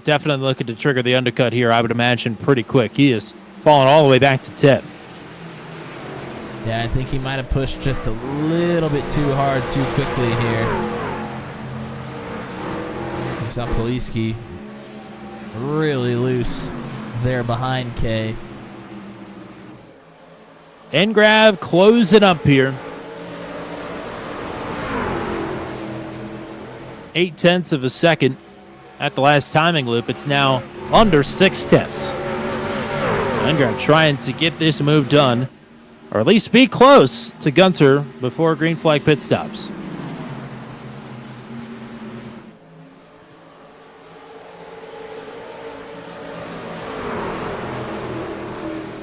definitely looking to trigger the undercut here, I would imagine, pretty quick. He is falling all the way back to 10th. Yeah, I think he might have pushed just a little bit too hard too quickly here. You saw Poliski really loose there behind Kay. Engrav closing up here. 0.8 of a second at the last timing loop. It's now under 0.6. Engrav trying to get this move done, or at least be close to Gunter before green flag pit stops.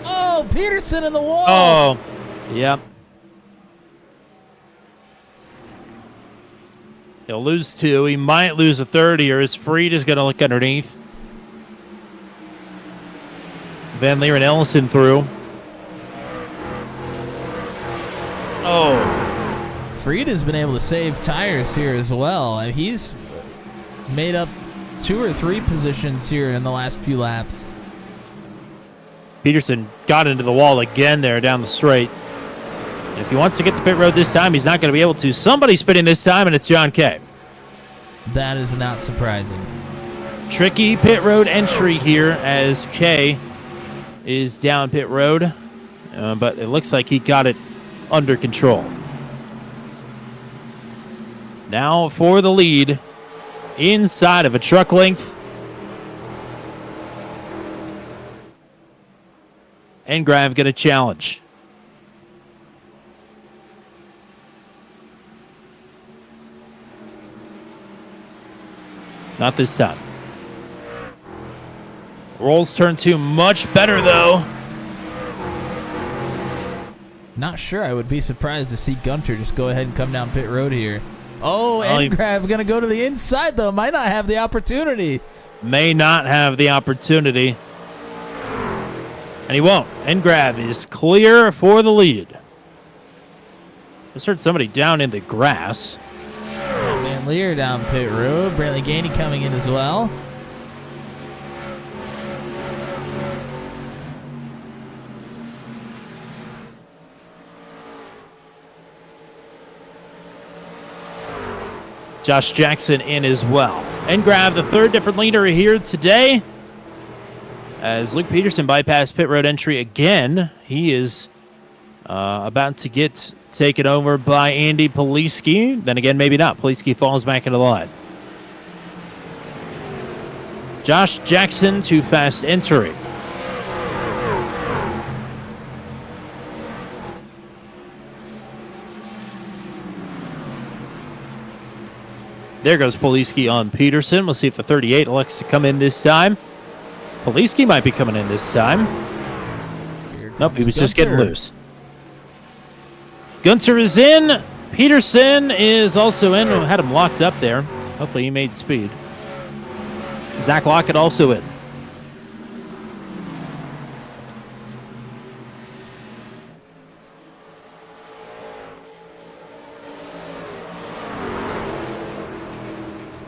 Oh, Peterson in the wall. Oh, yep. He'll lose 2. He might lose a third here as Freed is going to look underneath. Van Leer and Ellison through. Oh. Freed has been able to save tires here as well. He's made up 2 or 3 positions here in the last few laps. Peterson got into the wall again there down the straight. And if he wants to get to pit road this time, he's not going to be able to. Somebody's spinning this time, and it's John Kay. That is not surprising. Tricky pit road entry here as Kay is down pit road. But it looks like he got it under control. Now for the lead inside of a truck length. And Grav get a challenge. Not this time. Rolls turn 2 much better though. Not sure. I would be surprised to see Gunter just go ahead and come down pit road here. Oh, Engrav going to go to the inside, though. Might not have the opportunity. May not have the opportunity. And he won't. Engrav is clear for the lead. Just heard somebody down in the grass. Van Leer down pit road. Brantley Gainey coming in as well. Josh Jackson in as well. Engrav, the third different leader here today. As Luke Peterson bypassed pit road entry again, he is about to get taken over by Andy Poliski. Then again, maybe not. Poliski falls back into the line. Josh Jackson too fast entering. There goes Poliski on Peterson. We'll see if the 38 elects to come in this time. Poliski might be coming in this time. Nope, he was just getting loose. Gunter is in. Peterson is also in. Had him locked up there. Hopefully he made speed. Zach Lockett also in.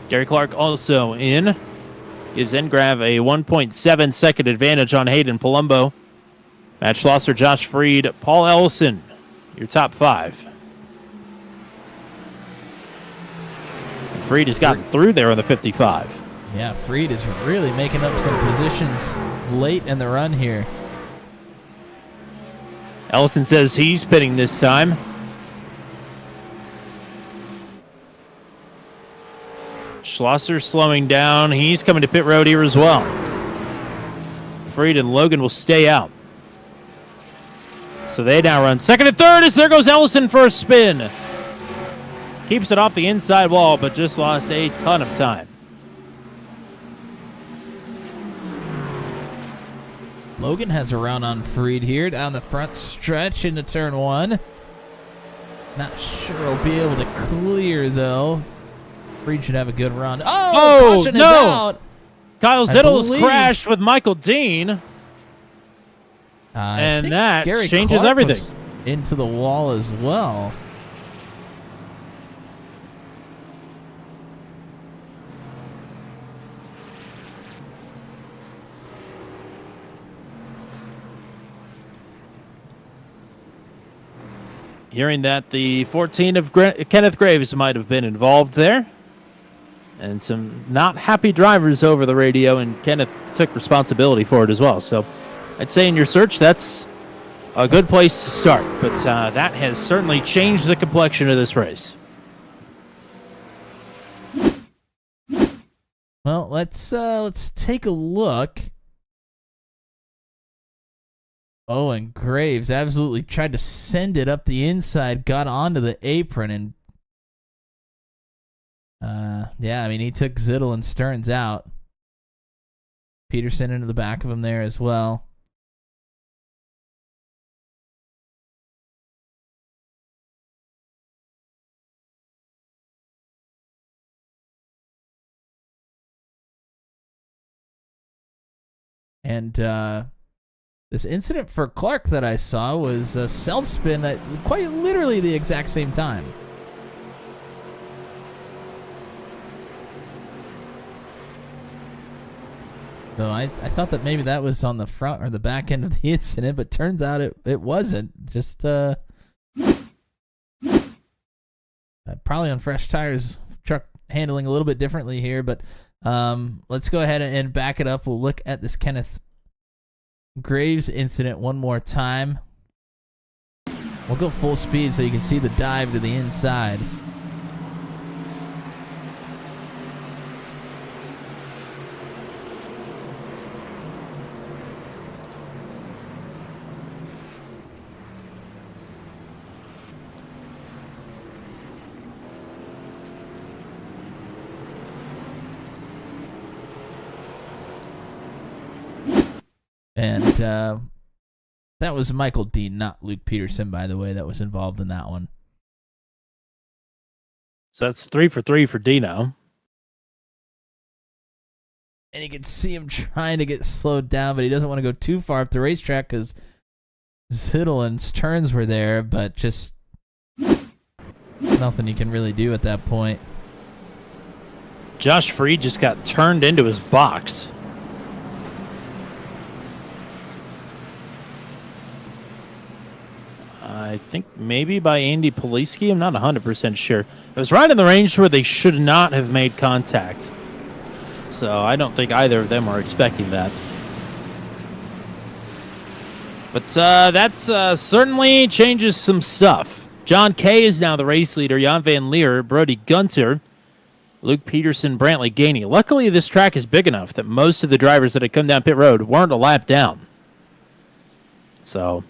Gary Clark also in. Gives Engrav a 1.7 second advantage on Hayden Palumbo. Matt Schlosser, Josh Freed, Paul Ellison, your top 5. And Freed has gotten through there on the 55. Yeah, Freed is really making up some positions late in the run here. Ellison says he's pitting this time. Schlosser slowing down. He's coming to pit road here as well. Freed and Logan will stay out. So they now run second and third as there goes Ellison for a spin. Keeps it off the inside wall, but just lost a ton of time. Logan has a run on Freed here down the front stretch into turn 1. Not sure he'll be able to clear, though. Freed should have a good run. Oh, caution is out. Kyle Zittles crashed with Michael Dean. And that Gary changes Clark everything. was into the wall as well. Hearing that the 14 of Kenneth Graves might have been involved there. And some not happy drivers over the radio, and Kenneth took responsibility for it as well. So I'd say in your search, that's a good place to start. But that has certainly changed the complexion of this race. Well, let's take a look. Oh, and Graves absolutely tried to send it up the inside, got onto the apron, and yeah, I mean, he took Zittel and Stearns out. Peterson into the back of him there as well. And this incident for Clark that I saw was a self-spin at quite literally the exact same time. No, I thought that maybe that was on the front or the back end of the incident, but turns out it wasn't. Just probably on fresh tires, truck handling a little bit differently here, but let's go ahead and back it up. We'll look at this Kenneth Graves incident one more time. We'll go full speed so you can see the dive to the inside. And that was Michael Dean, not Luke Peterson, by the way, that was involved in that one. So that's 3 for 3 for Dino. And you can see him trying to get slowed down, but he doesn't want to go too far up the racetrack because Zittle's turns were there, but just nothing you can really do at that point. Josh Freed just got turned into his box. I think maybe by Andy Poliski. I'm not 100% sure. It was right in the range where they should not have made contact. So I don't think either of them were expecting that. But that certainly changes some stuff. John Kay is now the race leader. Jan Van Leer, Brody Gunter, Luke Peterson, Brantley Gainey. Luckily, this track is big enough that most of the drivers that had come down pit road weren't a lap down. So...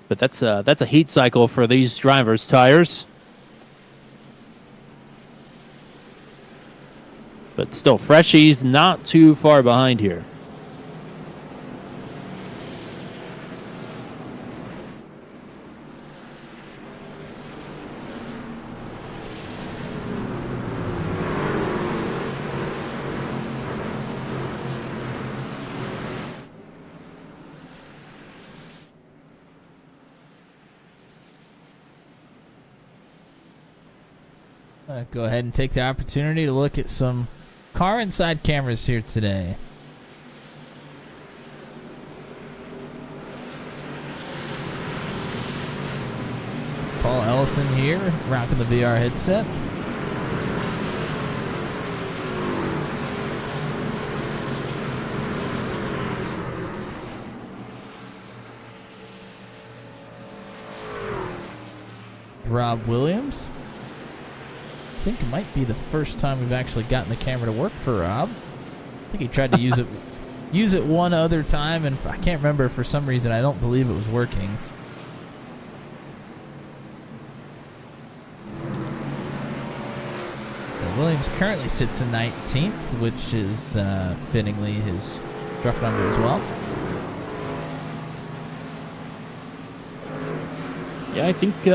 But that's a heat cycle for these drivers' tires. But still, Freshies not too far behind here. Go ahead and take the opportunity to look at some car inside cameras here today. Paul Ellison here, rocking the VR headset. Rob Williams. I think it might be the first time we've actually gotten the camera to work for Rob. I think he tried to use it one other time, and I can't remember for some reason. I don't believe it was working. So Williams currently sits in 19th, which is fittingly his truck number as well. Yeah, I think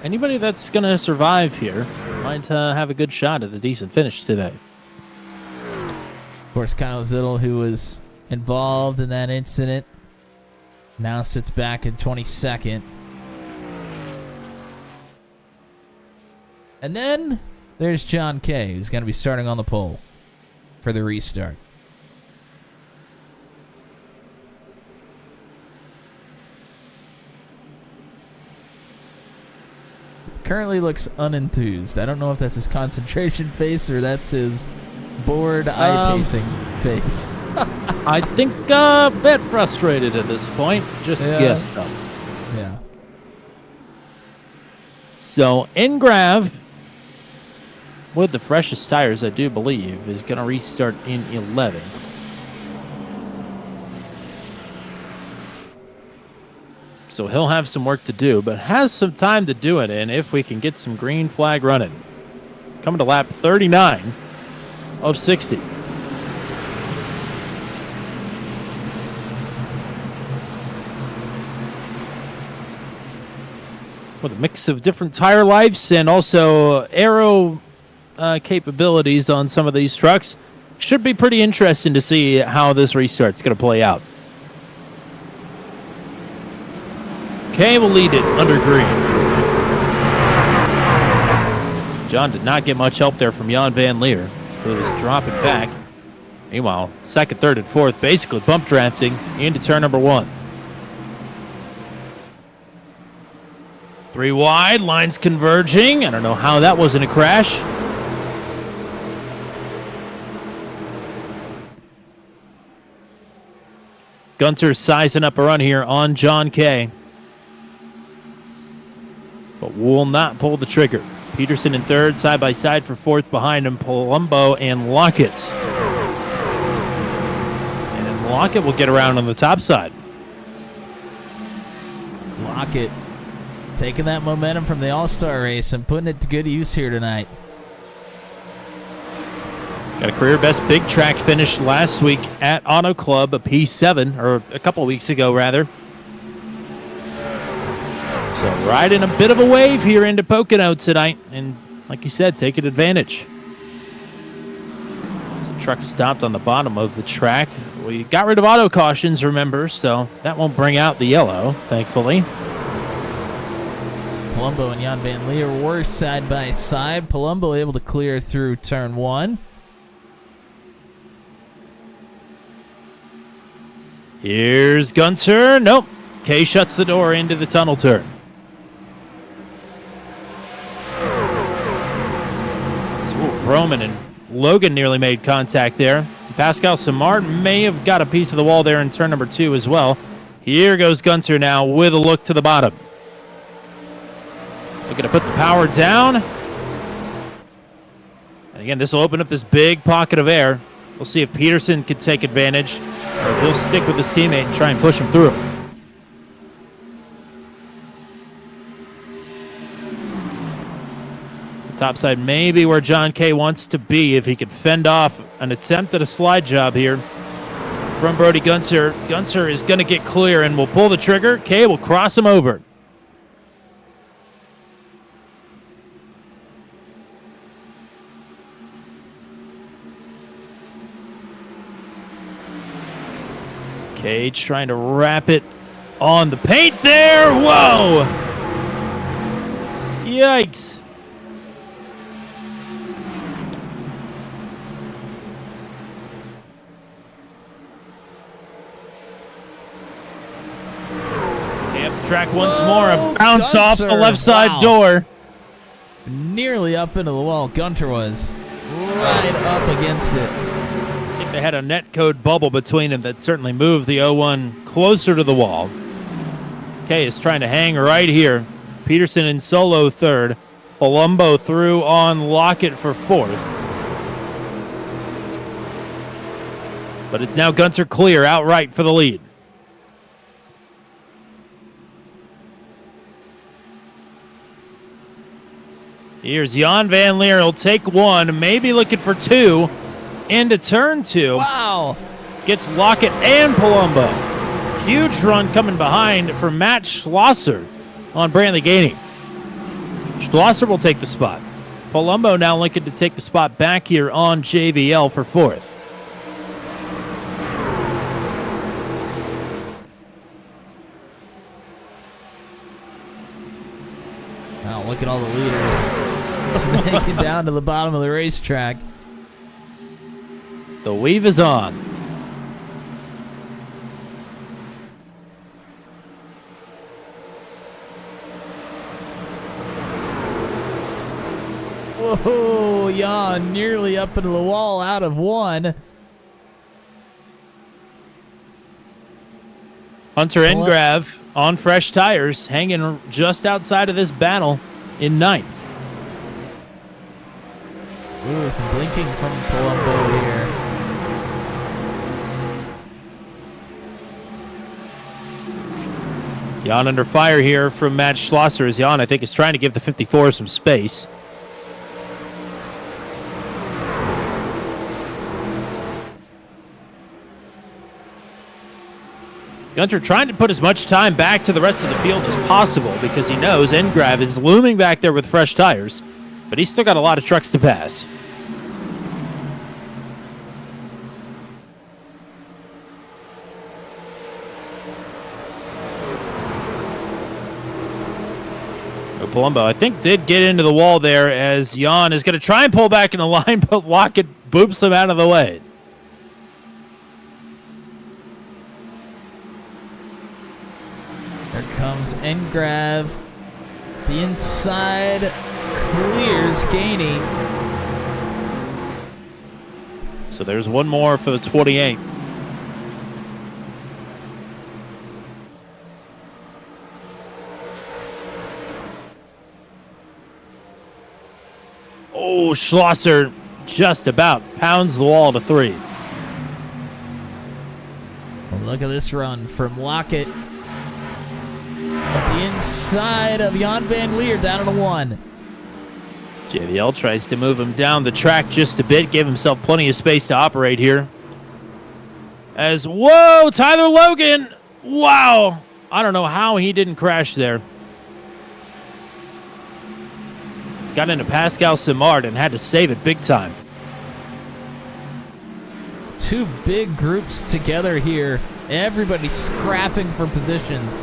anybody that's going to survive here might have a good shot at a decent finish today. Of course, Kyle Zittel, who was involved in that incident, now sits back in 22nd. And then there's John Kay, who's going to be starting on the pole for the restart. Currently looks unenthused. I don't know if that's his concentration face or that's his bored eye-pacing face. I think a bit frustrated at this point. Just guess, though. Yeah. So, Ingrav, with the freshest tires, I do believe, is going to restart in 11th. So he'll have some work to do, but has some time to do it in if we can get some green flag running. Coming to lap 39 of 60. With a mix of different tire lives and also aero capabilities on some of these trucks. Should be pretty interesting to see how this restart's going to play out. Kay will lead it under green. John did not get much help there from Jan Van Leer, who is dropping back. Meanwhile, second, third, and fourth basically bump drafting into turn number 1. 3 wide, lines converging. I don't know how that wasn't a crash. Gunter sizing up a run here on John Kay, but will not pull the trigger. Peterson in third, side by side for fourth behind him, Palumbo and Lockett. And Lockett will get around on the top side. Lockett taking that momentum from the All-Star race and putting it to good use here tonight. Got a career best big track finish last week at Auto Club, a P7, or a couple weeks ago, rather. So riding a bit of a wave here into Pocono tonight, and like you said, taking advantage. The truck stopped on the bottom of the track. We got rid of auto cautions, remember, so that won't bring out the yellow, thankfully. Palumbo and Jan Van Leer were side by side. Palumbo able to clear through turn 1. Here's Gunter. Nope. Kay shuts the door into the tunnel turn. Roman and Logan nearly made contact there. Pascal Samard may have got a piece of the wall there in turn number 2 as well. Here goes Gunter now with a look to the bottom. Looking to put the power down. And again, this will open up this big pocket of air. We'll see if Peterson can take advantage or if he'll stick with his teammate and try and push him through. The top side may be where John Kay wants to be if he could fend off an attempt at a slide job here from Brody Gunter. Gunter is going to get clear and will pull the trigger. Kay will cross him over. Cage trying to wrap it on the paint there. Whoa! Yikes. Up the track once more. A bounce Gunter. off the left side Wow. door. Nearly up into the wall. Gunter was right up against it. I think they had a net code bubble between them that certainly moved the 0-1 closer to the wall. Kay is trying to hang right here. Peterson in solo third. Palumbo through on Lockett for fourth. But it's now Gunter clear outright for the lead. Here's Jan Van Leer. He'll take one, maybe looking for two. Into turn 2. Wow. Gets Lockett and Palumbo. Huge run coming behind for Matt Schlosser on Brantley Gainey. Schlosser will take the spot. Palumbo now looking to take the spot back here on JVL for fourth. Wow, look at all the leaders snaking down to the bottom of the racetrack. The weave is on. Whoa, Jan nearly up into the wall out of one. Hunter Engrav on fresh tires, hanging just outside of this battle in ninth. Ooh, some blinking from Palumbo here. Jan under fire here from Matt Schlosser as Jan, I think, is trying to give the 54 some space. Gunter trying to put as much time back to the rest of the field as possible because he knows Engrav is looming back there with fresh tires, but he's still got a lot of trucks to pass. Palumbo, I think, did get into the wall there as Jan is going to try and pull back in the line, but Lockett boops him out of the way. comes Engrav. The inside clears Gainey. So there's one more for the 28. Oh, Schlosser just about pounds the wall to 3. Well, look at this run from Lockett. At the inside of Jan Van Leer, down on a 1. JVL tries to move him down the track just a bit, give himself plenty of space to operate here. Whoa, Tyler Logan! Wow! I don't know how he didn't crash there. Got into Pascal Simard and had to save it big time. Two big groups together here. Everybody scrapping for positions.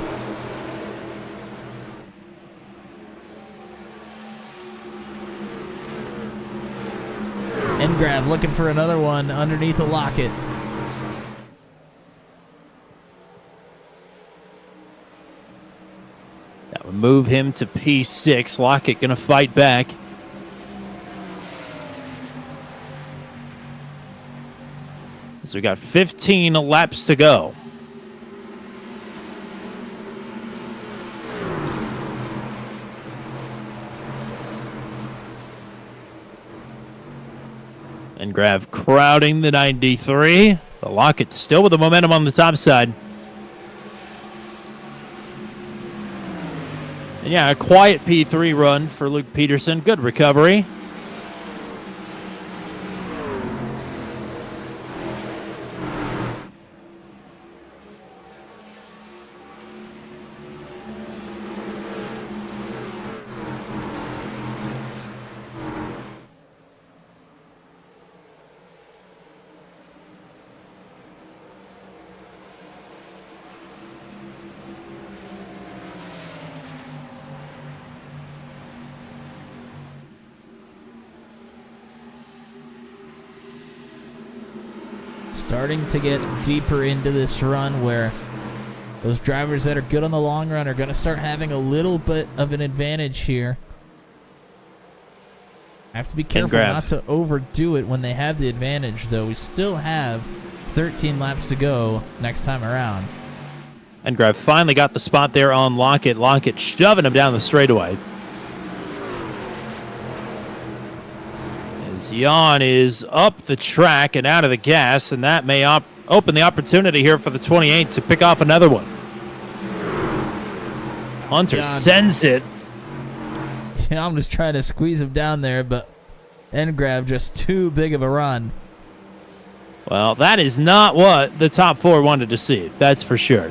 Engrav looking for another one underneath the Lockett. That would move him to P6. Lockett going to fight back. So we got 15 laps to go. Engrav crowding the 93. The Lockett still with the momentum on the top side. And yeah, a quiet P3 run for Luke Peterson. Good recovery. Starting to get deeper into this run where those drivers that are good on the long run are going to start having a little bit of an advantage here. Have to be careful not to overdo it when they have the advantage, though. We still have 13 laps to go next time around. Engrav finally got the spot there on Lockett. Lockett shoving him down the straightaway. As Jan is up the track and out of the gas, and that may open the opportunity here for the 28 to pick off another one. Hunter sends it. Yeah, I'm just trying to squeeze him down there, but Engrav just too big of a run. Well, that is not what the top 4 wanted to see. That's for sure.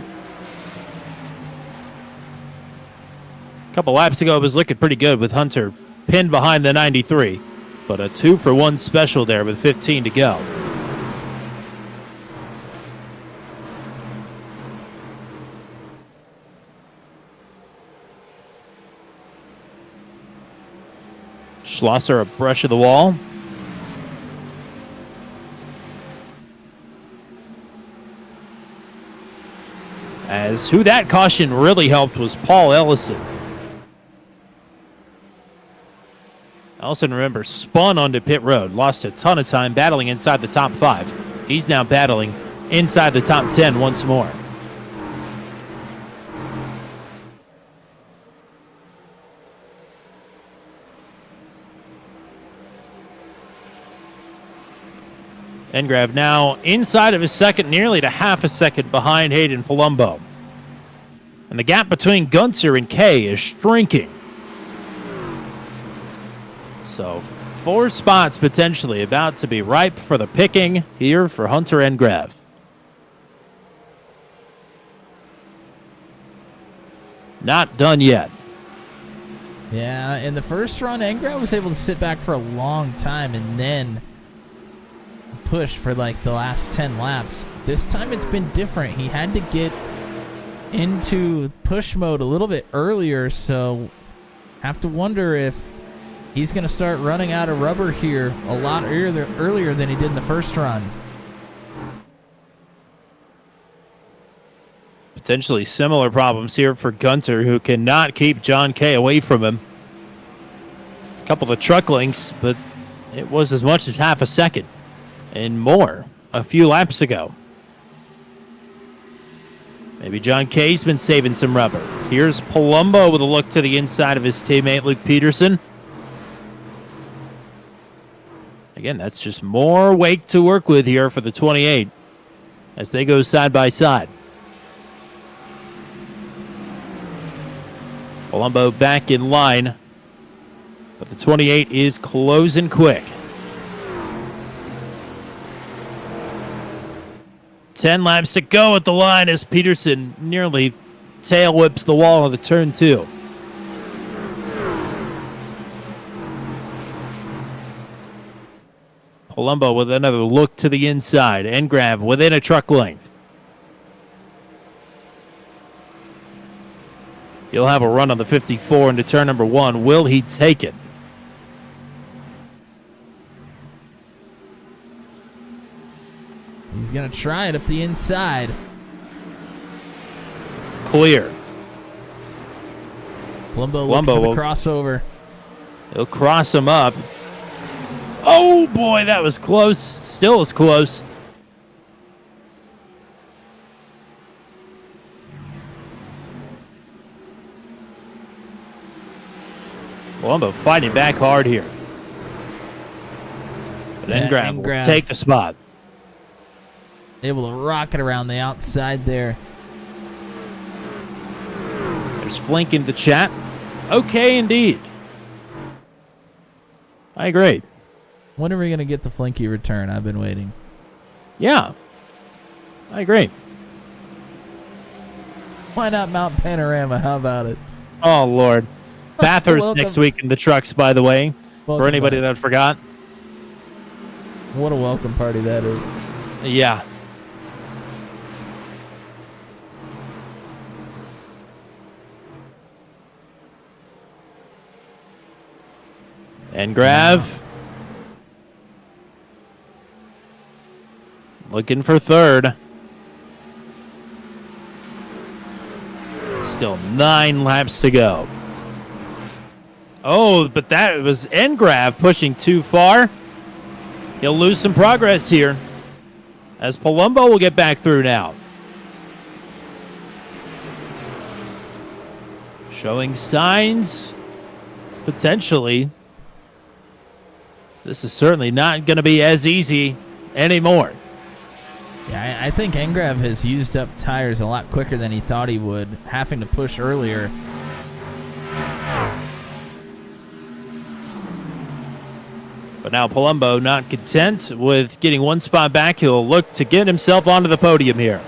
A couple laps ago, it was looking pretty good with Hunter pinned behind the 93. But a 2-for-1 special there with 15 to go. Schlosser a brush of the wall. As who that caution really helped was Paul Ellison. Ellison, remember, spun onto pit road, lost a ton of time battling inside the top 5. He's now battling inside the top 10 once more. Engrav now inside of his second, nearly to half a second behind Hayden Palumbo. And the gap between Gunter and Kay is shrinking. So 4 spots potentially about to be ripe for the picking here for Hunter Engrav. Not done yet. Yeah, in the first run, Engrav was able to sit back for a long time and then push for like the last 10 laps. This time it's been different. He had to get into push mode a little bit earlier, so have to wonder if he's going to start running out of rubber here a lot earlier than he did in the first run. Potentially similar problems here for Gunter, who cannot keep John Kay away from him. A couple of truck links, but it was as much as half a second and more a few laps ago. Maybe John Kay's been saving some rubber. Here's Palumbo with a look to the inside of his teammate Luke Peterson. Again, that's just more wake to work with here for the 28 as they go side by side. Palumbo back in line, but the 28 is closing quick. 10 laps to go at the line as Peterson nearly tail whips the wall of the turn 2. Palumbo with another look to the inside. Engrav within a truck length. He'll have a run on the 54 into turn number 1. Will he take it? He's going to try it up the inside. Clear. Palumbo looking for the crossover. He'll cross him up. Oh, boy, that was close. Still is close. Palumbo fighting back hard here. But Engrav will take the spot. Able to rock it around the outside there. There's Flink in the chat. Okay, indeed. I agree. When are we going to get the Flinky return? I've been waiting. Yeah, I agree. Why not Mount Panorama? How about it? Oh, Lord. Bathurst Welcome. next week in the trucks, by the way, for anybody that forgot. What a welcome party that is. Yeah. And Grav. Looking for third. Still 9 laps to go. Oh, but that was Engrav pushing too far. He'll lose some progress here as Palumbo will get back through now. Showing signs, potentially. This is certainly not going to be as easy anymore. Yeah, I think Engrav has used up tires a lot quicker than he thought he would, having to push earlier. But now Palumbo not content with getting one spot back. He'll look to get himself onto the podium here.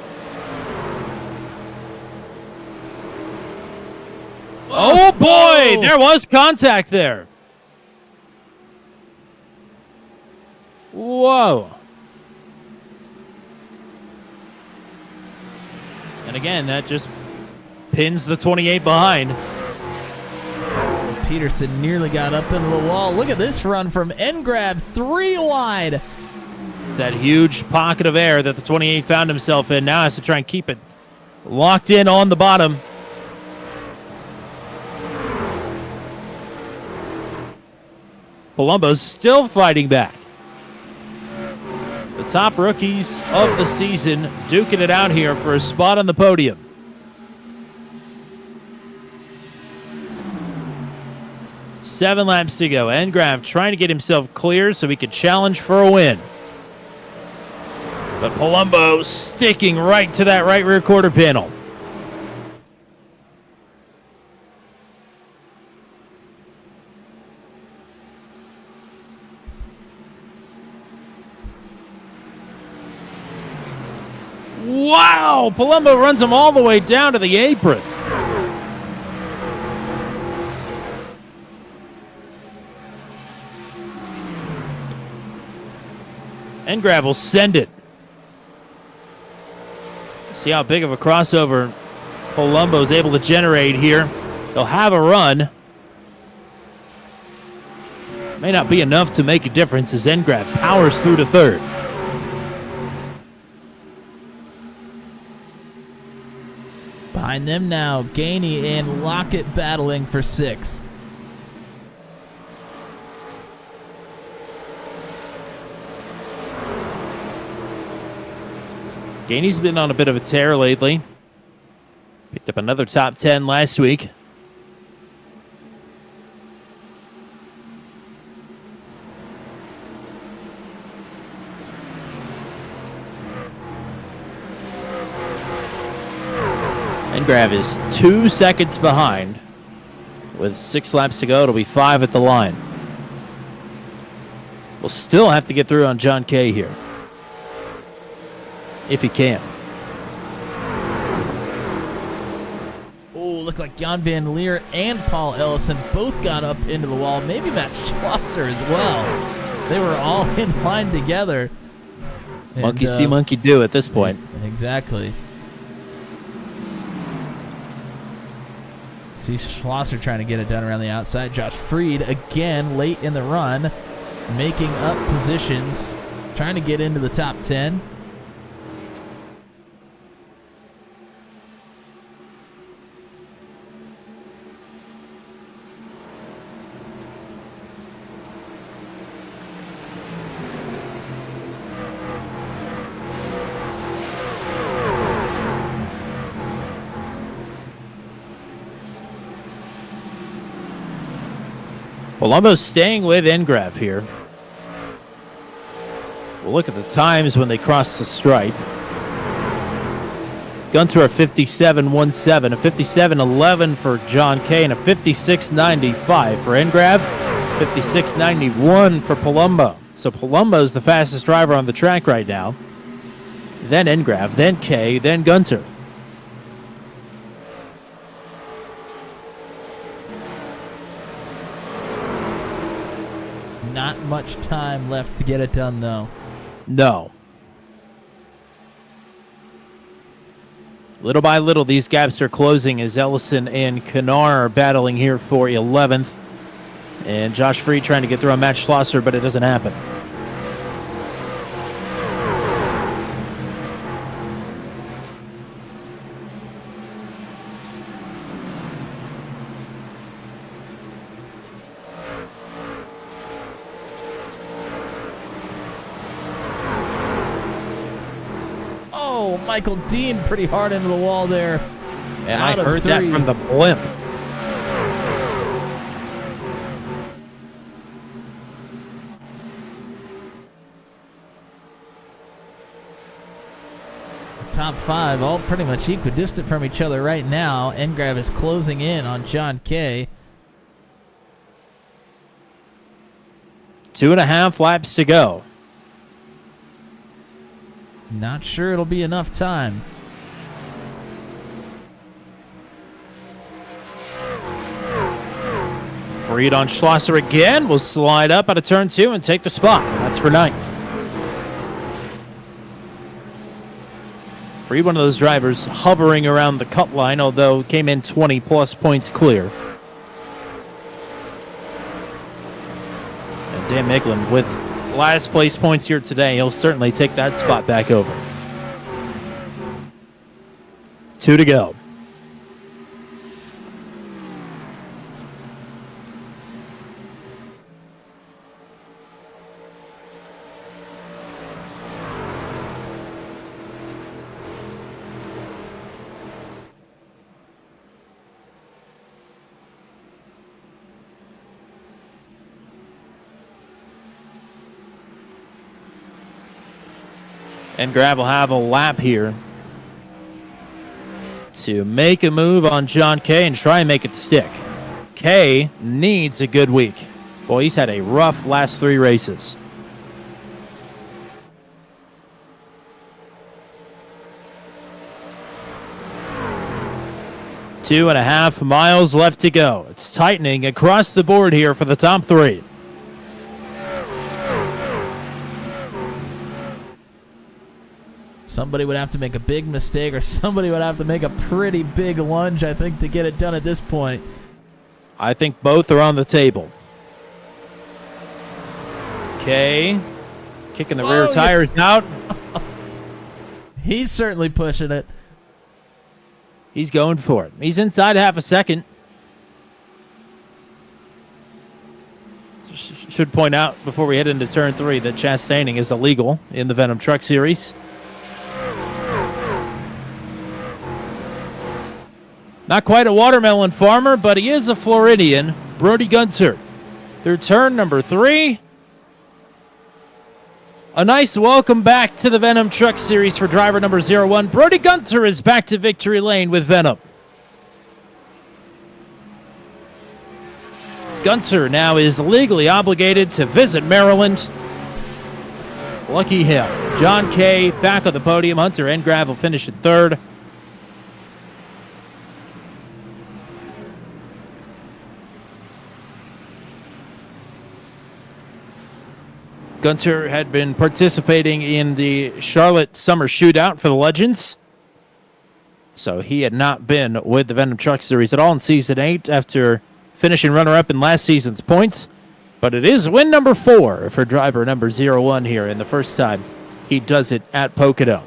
Oh, boy! There was contact there. Whoa. And again, that just pins the 28 behind. Peterson nearly got up into the wall. Look at this run from Engrav, 3 wide. It's that huge pocket of air that the 28 found himself in. Now has to try and keep it locked in on the bottom. Palumbo's still fighting back. The top rookies of the season duking it out here for a spot on the podium. Seven laps to go. Engrav trying to get himself clear so he could challenge for a win. But Palumbo sticking right to that right rear quarter panel. Wow! Palumbo runs him all the way down to the apron. Engrav will send it. See how big of a crossover Palumbo's able to generate here. They'll have a run. May not be enough to make a difference as Engrav powers through to third. Behind them now, Gainey and Lockett battling for 6th. Gainey's been on a bit of a tear lately. Picked up another top 10 last week. Engrav is 2 seconds behind. With 6 laps to go, it'll be 5 at the line. We'll still have to get through on John Kay here. If he can. Oh, looked like Jan Van Leer and Paul Ellison both got up into the wall. Maybe Matt Schlosser as well. They were all in line together. Monkey see, monkey do at this point. Exactly. See Schlosser trying to get it done around the outside. Josh Freed again late in the run, making up positions, trying to get into the top 10. Palumbo's staying with Engrav here. We'll look at the times when they cross the stripe. Gunter a 57.17, a 57.11 for John Kay, and a 56.95 for Engrav, 56.91 for Palumbo. So Palumbo's the fastest driver on the track right now. Then Engrav, then Kay, then Gunter. Not much time left to get it done, though. No. Little by little, these gaps are closing as Ellison and Kanar are battling here for 11th. And Josh Freed trying to get through on Matt Schlosser, but it doesn't happen. Michael Dean pretty hard into the wall there. And I heard that from the blimp. Top 5 all pretty much equidistant from each other right now. Engrav is closing in on John Kay. 2.5 laps to go. Not sure it'll be enough time. Freed on Schlosser again. Will slide up out of turn 2 and take the spot. That's for 9th. Freed, one of those drivers hovering around the cut line, although came in 20-plus points clear. And Dan Miglin with last place points here today. He'll certainly take that spot back over. 2 to go. And Grab will have a lap here to make a move on John Kay and try and make it stick. Kay needs a good week. Boy, he's had a rough last 3 races. Two and a half miles left to go. It's tightening across the board here for the top 3. Somebody would have to make a big mistake, or somebody would have to make a pretty big lunge, I think, to get it done at this point. I think both are on the table. Kay kicking the rear tires out. He's certainly pushing it. He's going for it. He's inside half a second. Should point out before we head into turn 3 that Chastaining is illegal in the Venom Truck Series. Not quite a watermelon farmer, but he is a Floridian. Brody Gunter through turn number 3. A nice welcome back to the Venom Truck Series for driver number 01. Brody Gunter is back to victory lane with Venom. Gunter now is legally obligated to visit Maryland. Lucky him. John Kay back on the podium. Hunter Engrav will finish in 3rd. Gunter had been participating in the Charlotte Summer Shootout for the Legends. So he had not been with the Venom Truck Series at all in Season 8 after finishing runner-up in last season's points. But it is win number 4 for driver number 01 here, and the first time he does it at Pocono.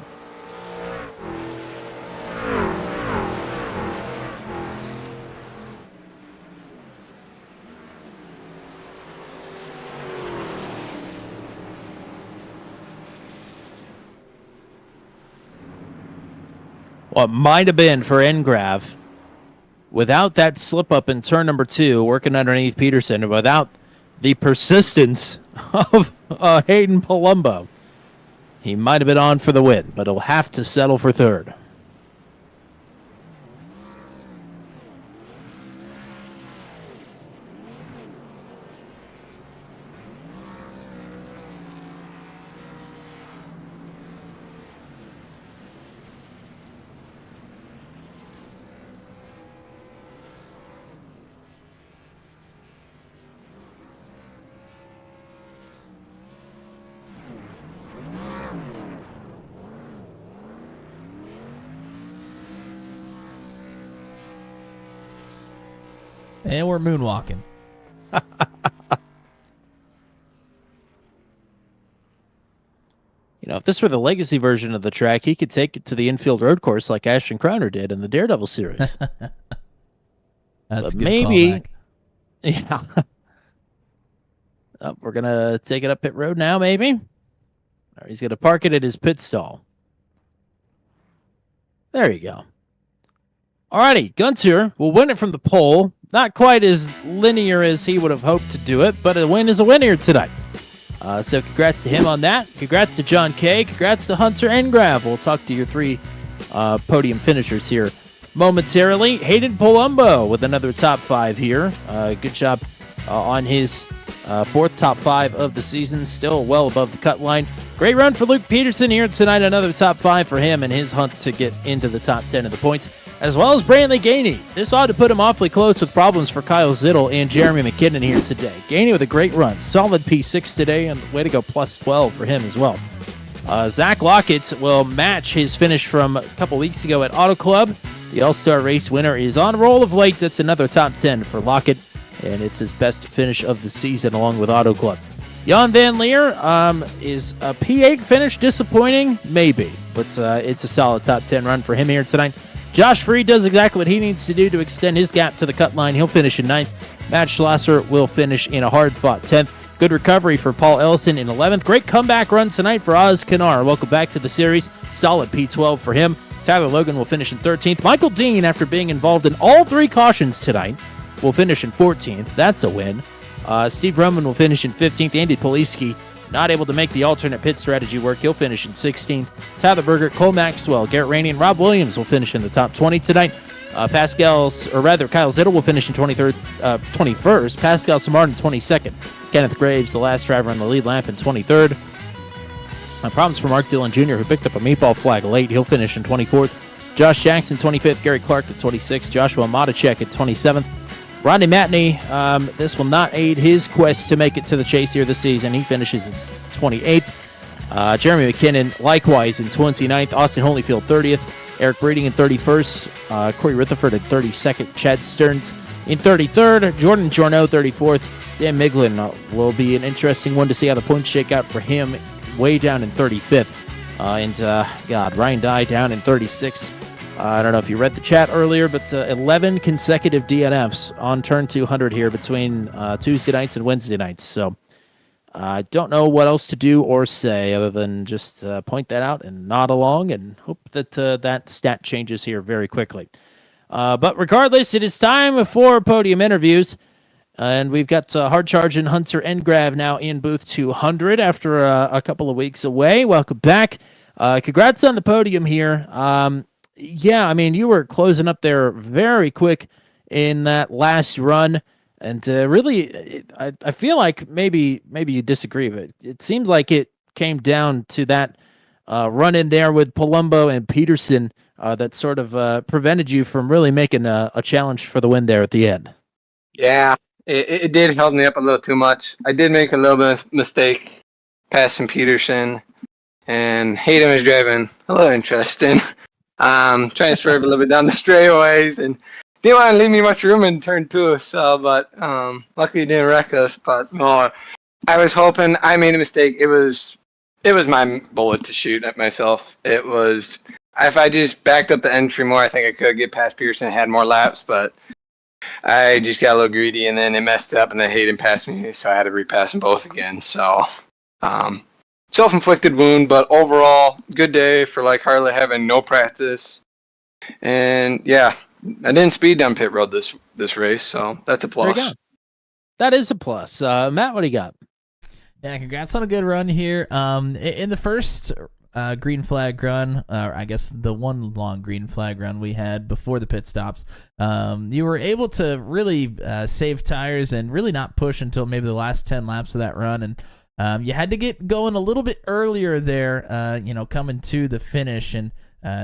What might have been for Engrav, without that slip-up in turn number 2, working underneath Peterson, and without the persistence of Hayden Palumbo, he might have been on for the win, but he'll have to settle for 3rd. And we're moonwalking. You know, if this were the legacy version of the track, he could take it to the infield road course like Ashton Crowner did in the Daredevil series. That's But a good maybe, callback. yeah. We're going to take it up pit road now, maybe. Or he's going to park it at his pit stall. There you go. Alrighty, Gunter will win it from the pole. Not quite as linear as he would have hoped to do it, but a win is a win here tonight. So congrats to him on that. Congrats to John Kay. Congrats to Hunter Engrav. We'll talk to your 3 podium finishers here momentarily. Hayden Palumbo with another top 5 here. Good job on his 4th top 5 of the season. Still well above the cut line. Great run for Luke Peterson here tonight. Another top 5 for him and his hunt to get into the top 10 of the points. As well as Brantley Gainey. This ought to put him awfully close with problems for Kyle Zittel and Jeremy McKinnon here today. Gainey with a great run. Solid P6 today, and way to go plus 12 for him as well. Zach Lockett will match his finish from a couple weeks ago at Auto Club. The All-Star Race winner is on a roll of late. That's another top 10 for Lockett, and it's his best finish of the season along with Auto Club. Jan Van Leer is a P8 finish disappointing? Maybe, but it's a solid top 10 run for him here tonight. Josh Freed does exactly what he needs to do to extend his gap to the cut line. He'll finish in 9th. Matt Schlosser will finish in a hard-fought 10th. Good recovery for Paul Ellison in 11th. Great comeback run tonight for Oz Kanar. Welcome back to the series. Solid P12 for him. Tyler Logan will finish in 13th. Michael Dean, after being involved in all 3 cautions tonight, will finish in 14th. That's a win. Steve Roman will finish in 15th. Andy Poliski not able to make the alternate pit strategy work. He'll finish in 16th. Tyler Berger, Cole Maxwell, Garrett Rainey, and Rob Williams will finish in the top 20 tonight. Kyle Zittel will finish in 21st. Pascal Samard in 22nd. Kenneth Graves, the last driver on the lead lap, in 23rd. Problems for Mark Dillon Jr., who picked up a meatball flag late. He'll finish in 24th. Josh Jackson, 25th. Gary Clark at 26th. Joshua Matacek at 27th. Rodney Matney, this will not aid his quest to make it to the chase here this season. He finishes in 28th. Jeremy McKinnon, likewise, in 29th. Austin Holyfield, 30th. Eric Breeding in 31st. Corey Rutherford at 32nd. Chad Stearns in 33rd. Jordan Jorno, 34th. Dan Miglin will be an interesting one to see how the points shake out for him. Way down in 35th. Ryan Dye down in 36th. I don't know if you read the chat earlier, but 11 consecutive DNFs on turn 200 here between Tuesday nights and Wednesday nights. So I don't know what else to do or say other than just point that out and nod along and hope that that stat changes here very quickly. But regardless, it is time for podium interviews. And we've got Hard Charge and Hunter Engrav now in booth 200 after a couple of weeks away. Welcome back. Congrats on the podium here. Yeah, I mean, you were closing up there very quick in that last run. And really, I feel like maybe you disagree, but it seems like it came down to that run in there with Palumbo and Peterson that sort of prevented you from really making a challenge for the win there at the end. Yeah, it did help me up a little too much. I did make a little bit of mistake passing Peterson, and Hayden was driving a little interesting. Trying to swerve a little bit down the straightaways, and didn't want to leave me much room in turn 2. So, but luckily he didn't wreck us. But no, I was hoping. I made a mistake. It was my bullet to shoot at myself. It was if I just backed up the entry more, I think I could get past Pearson and had more laps. But I just got a little greedy, and then it messed up, and then Hayden passed me, so I had to repass them both again. So, self-inflicted wound, but overall, good day for like Harley having no practice. And yeah, I didn't speed down pit road this race, so that's a plus. That is a plus. Matt, what do you got? Yeah, congrats on a good run here. In the first green flag run, or I guess the one long green flag run we had before the pit stops, you were able to really save tires and really not push until maybe the last 10 laps of that run. And you had to get going a little bit earlier there, coming to the finish. And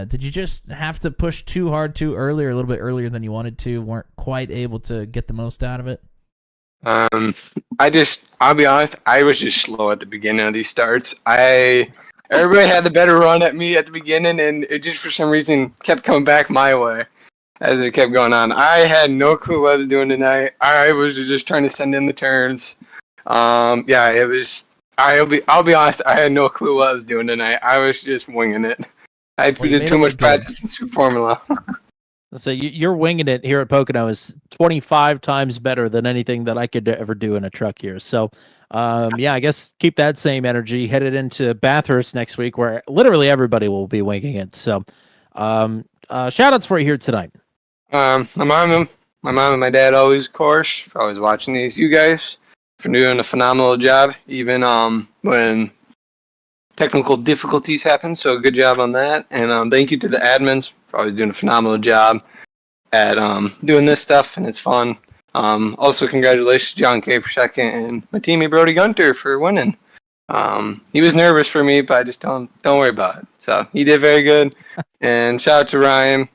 did you just have to push too hard too early, or a little bit earlier than you wanted to? Weren't quite able to get the most out of it? I'll be honest, I was just slow at the beginning of these starts. Everybody had the better run at me at the beginning, and it just for some reason kept coming back my way as it kept going on. I had no clue what I was doing tonight. I was just trying to send in the turns. Yeah, it was. I'll be honest. I had no clue what I was doing tonight. I was just winging it. I did too much practice in Super Formula. So you're winging it here at Pocono is 25 times better than anything that I could ever do in a truck here. So, yeah, I guess keep that same energy headed into Bathurst next week, where literally everybody will be winging it. So, shout outs for you here tonight. My mom and my dad always, of course, always watching these. You guys for doing a phenomenal job, even when technical difficulties happen. So good job on that. And thank you to the admins for always doing a phenomenal job at doing this stuff, and it's fun. Also, congratulations, John K. for second, and my teammate Brody Gunter for winning. He was nervous for me, but I just told him, don't worry about it. So he did very good. And shout out to Ryan.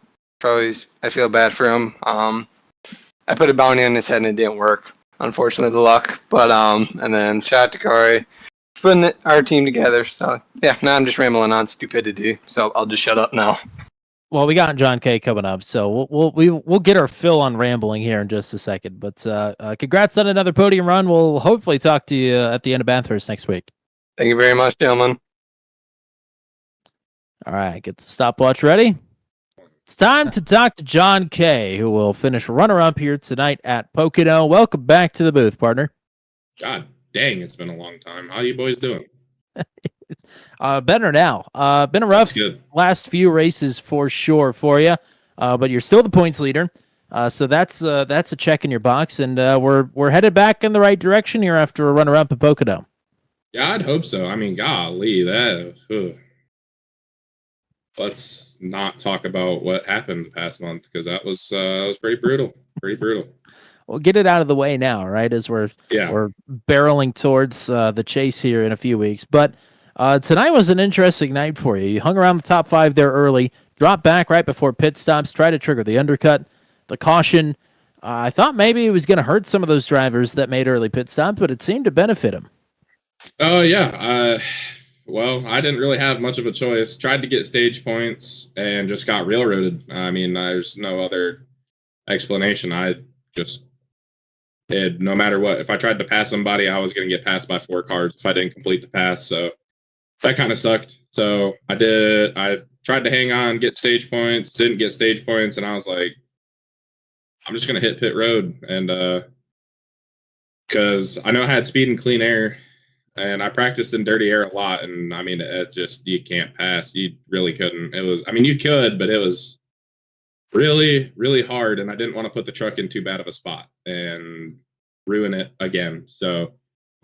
I feel bad for him. I put a bounty on his head and it didn't work. Unfortunately, the luck. But and then shout out to Corey for putting our team together. So yeah, now I'm just rambling on stupidity. So I'll just shut up now. Well, we got John K coming up, so we'll get our fill on rambling here in just a second. But congrats on another podium run. We'll hopefully talk to you at the end of Bathurst next week. Thank you very much, gentlemen. All right, get the stopwatch ready. It's time to talk to John K, who will finish runner-up here tonight at Pocono. Welcome back to the booth, partner. God dang, it's been a long time. How you boys doing? Better now. Been a rough last few races for sure for you, but you're still the points leader. So that's a check in your box, and we're headed back in the right direction here after a runner-up at Pocono. Yeah, I'd hope so. I mean, golly, that. Let's not talk about what happened the past month, because that was pretty brutal. Pretty brutal. We'll get it out of the way now, right? As we're barreling towards the chase here in a few weeks. But tonight was an interesting night for you. You hung around the top 5 there early, dropped back right before pit stops, tried to trigger the undercut, the caution. I thought maybe it was going to hurt some of those drivers that made early pit stops, but it seemed to benefit them. Oh, yeah. Well, I didn't really have much of a choice. Tried to get stage points and just got railroaded. I mean, there's no other explanation. No matter what, if I tried to pass somebody, I was going to get passed by 4 cars if I didn't complete the pass. So that kind of sucked. So I tried to hang on, get stage points, didn't get stage points, and I was like, I'm just gonna hit pit road, and because I know I had speed and clean air, and I practiced in dirty air a lot, and I mean, it just, you can't pass. You really couldn't. It was, I mean, you could, but it was really, really hard, and I didn't want to put the truck in too bad of a spot and ruin it again. So,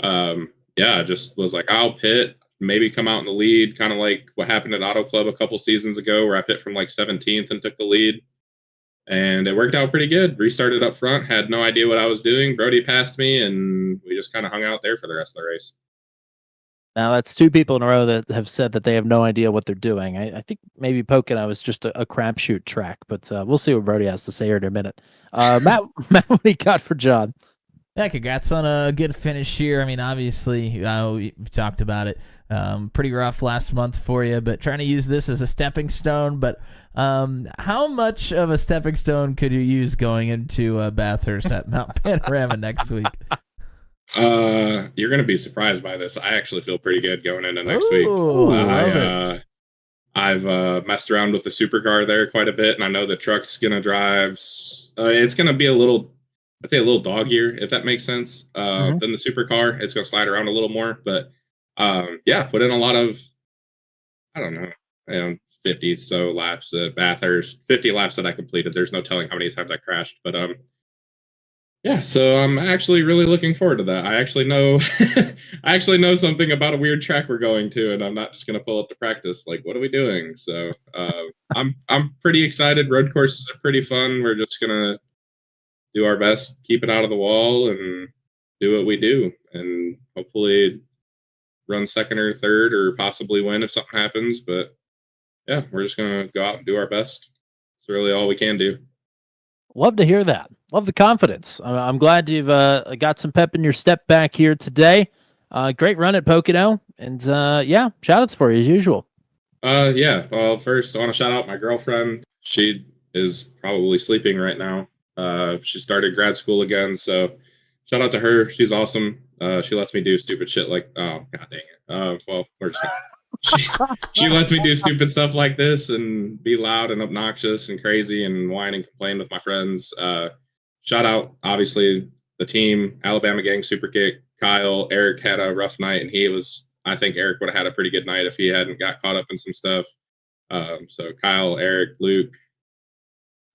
yeah, I just was like, I'll pit, maybe come out in the lead, kind of like what happened at Auto Club a couple seasons ago, where I pit from like 17th and took the lead. And it worked out pretty good. Restarted up front, had no idea what I was doing. Brody passed me, and we just kind of hung out there for the rest of the race. Now, that's two people in a row that have said that they have no idea what they're doing. I think maybe Pocono was just a crapshoot track, but we'll see what Brody has to say here in a minute. Matt, what do you got for John? Yeah, congrats on a good finish here. I mean, obviously, we talked about it. Pretty rough last month for you, but trying to use this as a stepping stone. But how much of a stepping stone could you use going into Bathurst at Mount Panorama next week? You're going to be surprised by this. I actually feel pretty good going into next week. I've messed around with the supercar there quite a bit, and I know the truck's going to drive. It's going to be a little dog year, if that makes sense, than the supercar. It's going to slide around a little more, but yeah, put in a lot of, I don't know, 50 so laps at Bathurst, 50 laps that I completed. There's no telling how many times I crashed, but yeah, so I'm actually really looking forward to that. I actually know something about a weird track we're going to, and I'm not just going to pull up to practice. Like, what are we doing? So I'm pretty excited. Road courses are pretty fun. We're just going to do our best, keep it out of the wall, and do what we do, and hopefully run second or third, or possibly win if something happens. But yeah, we're just going to go out and do our best. It's really all we can do. Love to hear that. Love the confidence. I'm glad you've got some pep in your step back here today. Great run at Pocono, and yeah, shout-outs for you as usual. Yeah, well, first I want to shout out my girlfriend. She is probably sleeping right now. She started grad school again, so shout out to her. She's awesome. She lets me do stupid shit like, oh, god dang it. Well, she lets me do stupid stuff like this and be loud and obnoxious and crazy and whine and complain with my friends. Shout out, obviously, the team, Alabama Gang, Super Kick, Kyle. Eric had a rough night, and I think Eric would have had a pretty good night if he hadn't got caught up in some stuff. So Kyle, Eric, Luke,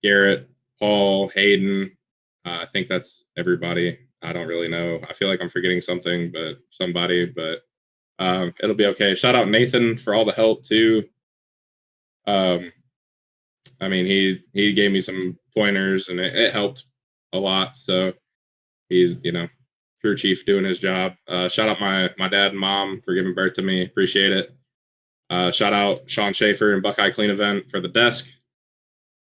Garrett, Paul, Hayden, I think that's everybody. I don't really know. I feel like I'm forgetting something, but it'll be okay. Shout out Nathan for all the help too. I mean, he gave me some pointers, and it helped a lot. So he's, crew chief doing his job. Shout out my dad and mom for giving birth to me. Appreciate it. Shout out Sean Schaefer and Buckeye Clean Event for the desk.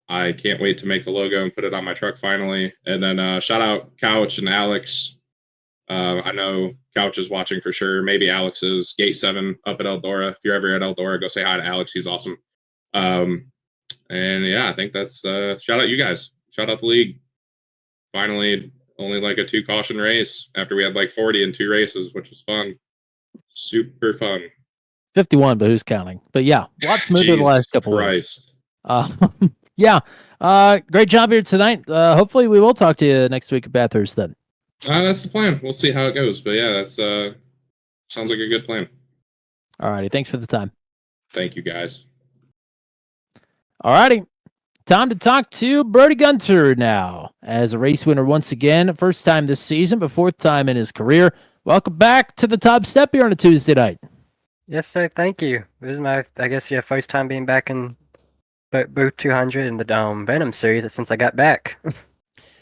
I can't wait to make the logo and put it on my truck finally. And then shout out Couch and Alex. I know Couch is watching for sure. Maybe Alex is Gate 7 up at Eldora. If you're ever at Eldora, go say hi to Alex. He's awesome. And yeah, I think that's shout out you guys. Shout out the league. Finally, only like a 2 caution race after we had like 40 in 2 races, which was fun. Super fun. 51, but who's counting? But yeah, a lot smoother the last couple of weeks. Yeah. Great job here tonight. Hopefully we will talk to you next week at Bathurst then. That's the plan. We'll see how it goes. But yeah, that's sounds like a good plan. All righty. Thanks for the time. Thank you, guys. All righty. Time to talk to Brody Gunter now. As a race winner once again, first time this season, but 4th time in his career. Welcome back to the top step here on a Tuesday night. Yes, sir. Thank you. This is my, first time being back in Booth 200 in the Venom series since I got back.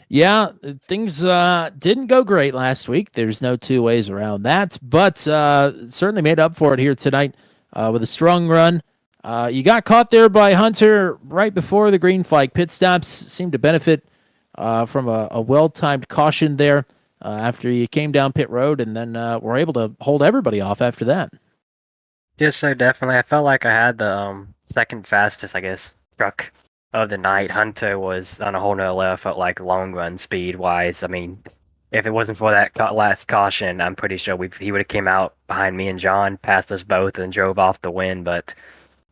Yeah, things didn't go great last week. There's no 2 ways around that, but certainly made up for it here tonight with a strong run. You got caught there by Hunter right before the green flag. Pit stops seemed to benefit from a well-timed caution there after you came down pit road, and then were able to hold everybody off after that. Yes, sir, definitely. I felt like I had the second fastest, truck of the night. Hunter was on a whole nother level. Felt like long run speed wise. I mean, if it wasn't for that last caution, I'm pretty sure he would have came out behind me and John, passed us both, and drove off the win. But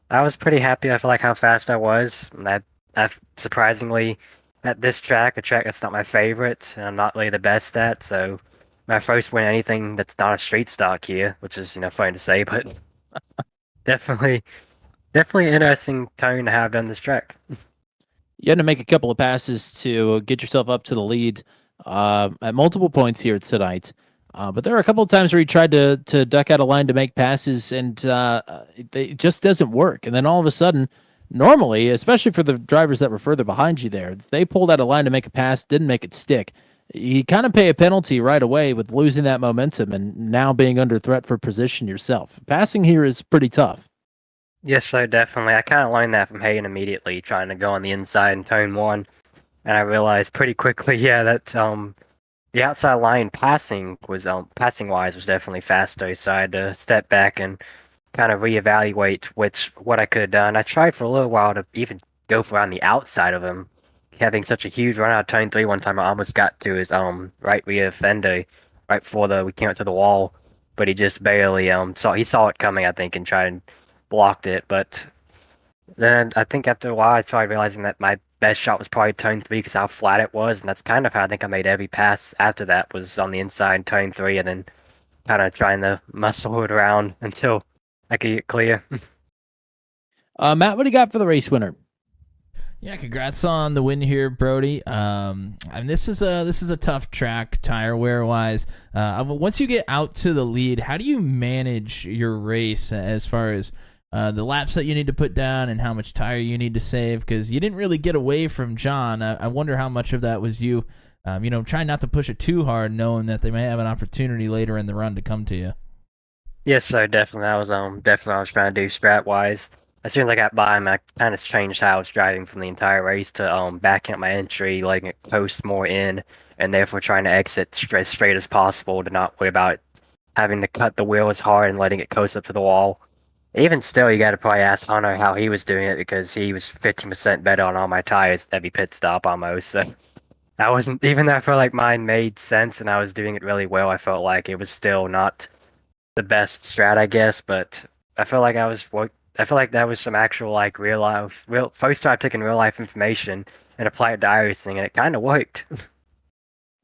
I was pretty happy. I feel like how fast I was. And I surprisingly at this track, a track that's not my favorite, and I'm not really the best at. So my first win anything that's not a street stock here, which is funny to say, but definitely an interesting turn to have done this track. You had to make a couple of passes to get yourself up to the lead at multiple points here tonight. But there are a couple of times where you tried to duck out of line to make passes, and it just doesn't work. And then all of a sudden, normally, especially for the drivers that were further behind you there, if they pulled out of line to make a pass, didn't make it stick. You kind of pay a penalty right away with losing that momentum and now being under threat for position yourself. Passing here is pretty tough. Yes, so definitely. I kind of learned that from Hayden immediately, trying to go on the inside in turn one, and I realized pretty quickly, that the outside line passing wise was definitely faster. So I had to step back and kind of reevaluate what I could have done. I tried for a little while to even go around the outside of him, having such a huge run out of turn three one time. I almost got to his right rear fender right before we came up to the wall, but he just barely saw it coming, I think, and tried and blocked it. But then I think after a while I started realizing that my best shot was probably turn three because how flat it was, and that's kind of how I think I made every pass after that, was on the inside turn three, and then kind of trying to muscle it around until I could get clear. Matt, what do you got for the race winner? Yeah, congrats on the win here, Brody. And this is a tough track tire wear wise. Once you get out to the lead, how do you manage your race as far as the laps that you need to put down and how much tire you need to save? Because you didn't really get away from John. I wonder how much of that was you, trying not to push it too hard, knowing that they may have an opportunity later in the run to come to you. Yes, so definitely. I was definitely what I was trying to do strat wise. As soon as I got by him, I kind of changed how I was driving from the entire race to backing up my entry, letting it coast more in, and therefore trying to exit as straight as possible to not worry about having to cut the wheel as hard and letting it coast up to the wall. Even still, you got to probably ask Hunter how he was doing it, because he was 15% better on all my tires every pit stop almost. So I wasn't, even though I felt like mine made sense and I was doing it really well, I felt like it was still not the best strat, I guess. But I felt like that was some actual real first time I took in real life information and applied it to iRacing, and it kind of worked.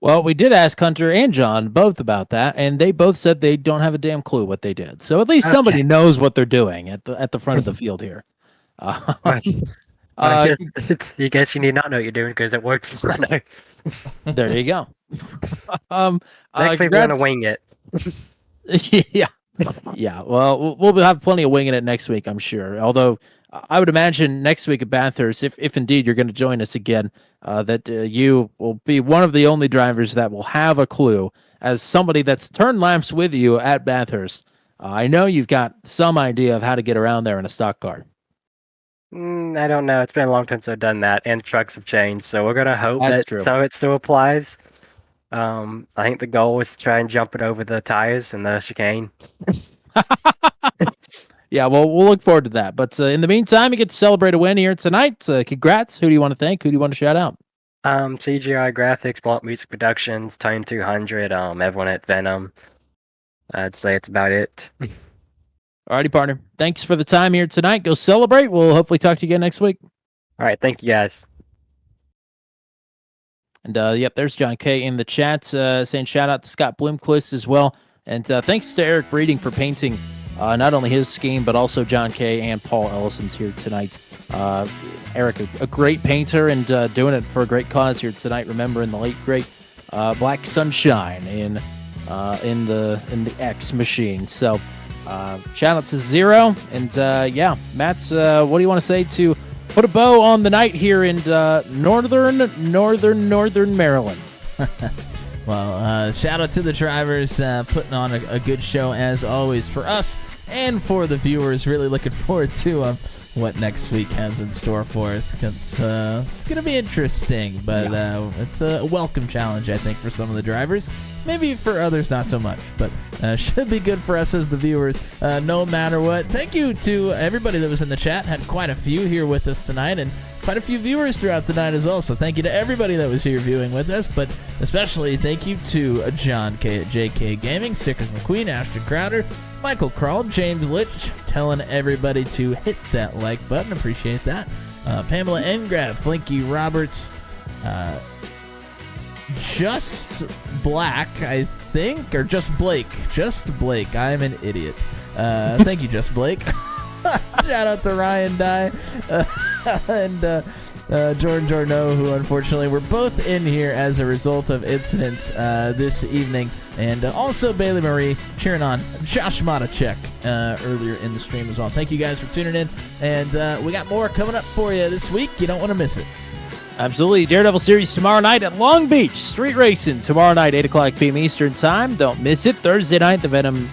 Well, we did ask Hunter and John both about that, and they both said they don't have a damn clue what they did. So at least somebody knows what they're doing at the front of the field here. I guess you need not know what you're doing because it worked for me. There you go. Next week we're gonna wing it. Yeah. Well, we'll have plenty of winging it next week, I'm sure. Although I would imagine next week at Bathurst, if indeed you're going to join us again, that you will be one of the only drivers that will have a clue. As somebody that's turned laps with you at Bathurst, I know you've got some idea of how to get around there in a stock car. I don't know. It's been a long time since I've done that, and trucks have changed. So we're gonna hope That's that true. some of it still applies. I think the goal was to try and jump it over the tires and the chicane. Yeah, well, we'll look forward to that. But in the meantime, you get to celebrate a win here tonight. Congrats. Who do you want to thank? Who do you want to shout out? CGI Graphics, Blunt Music Productions, Tone 200, everyone at Venom. I'd say it's about it. Alrighty, partner. Thanks for the time here tonight. Go celebrate. We'll hopefully talk to you again next week. All right, thank you guys. And yep, there's John K in the chat saying shout out to Scott Bloomquist as well. And thanks to Eric Breeding for painting not only his scheme, but also John K and Paul Ellison's here tonight. Eric, a great painter, and doing it for a great cause here tonight, remembering the late, great Black Sunshine in the X machine. So shout out to Zero. And yeah, Matt's, what do you want to say to put a bow on the night here in northern Maryland? Well, shout out to the drivers putting on a good show as always for us and for the viewers. Really looking forward to what next week has in store for us. It's going to be interesting, but it's a welcome challenge, I think, for some of the drivers. Maybe for others, not so much, but should be good for us as the viewers, no matter what. Thank you to everybody that was in the chat. Had quite a few here with us tonight, and quite a few viewers throughout the night as well. So thank you to everybody that was here viewing with us, but especially thank you to John K at JK Gaming, Stickers McQueen, Ashton Crowder, Michael Crawl, James Litch, telling everybody to hit that like button. Appreciate that. Pamela Engraff, Flinky Roberts, Just Black, I think, or Just Blake. Just Blake. I'm an idiot. Thank you, Just Blake. Shout out to Ryan Dye and Jordan Jorno, who unfortunately were both in here as a result of incidents this evening. And also Bailey Marie cheering on Josh Matacek earlier in the stream as well. Thank you guys for tuning in. And we got more coming up for you this week. You don't want to miss it. Absolutely. Daredevil Series tomorrow night at Long Beach. Street racing tomorrow night, 8 o'clock p.m. Eastern Time. Don't miss it. Thursday night, the Venom.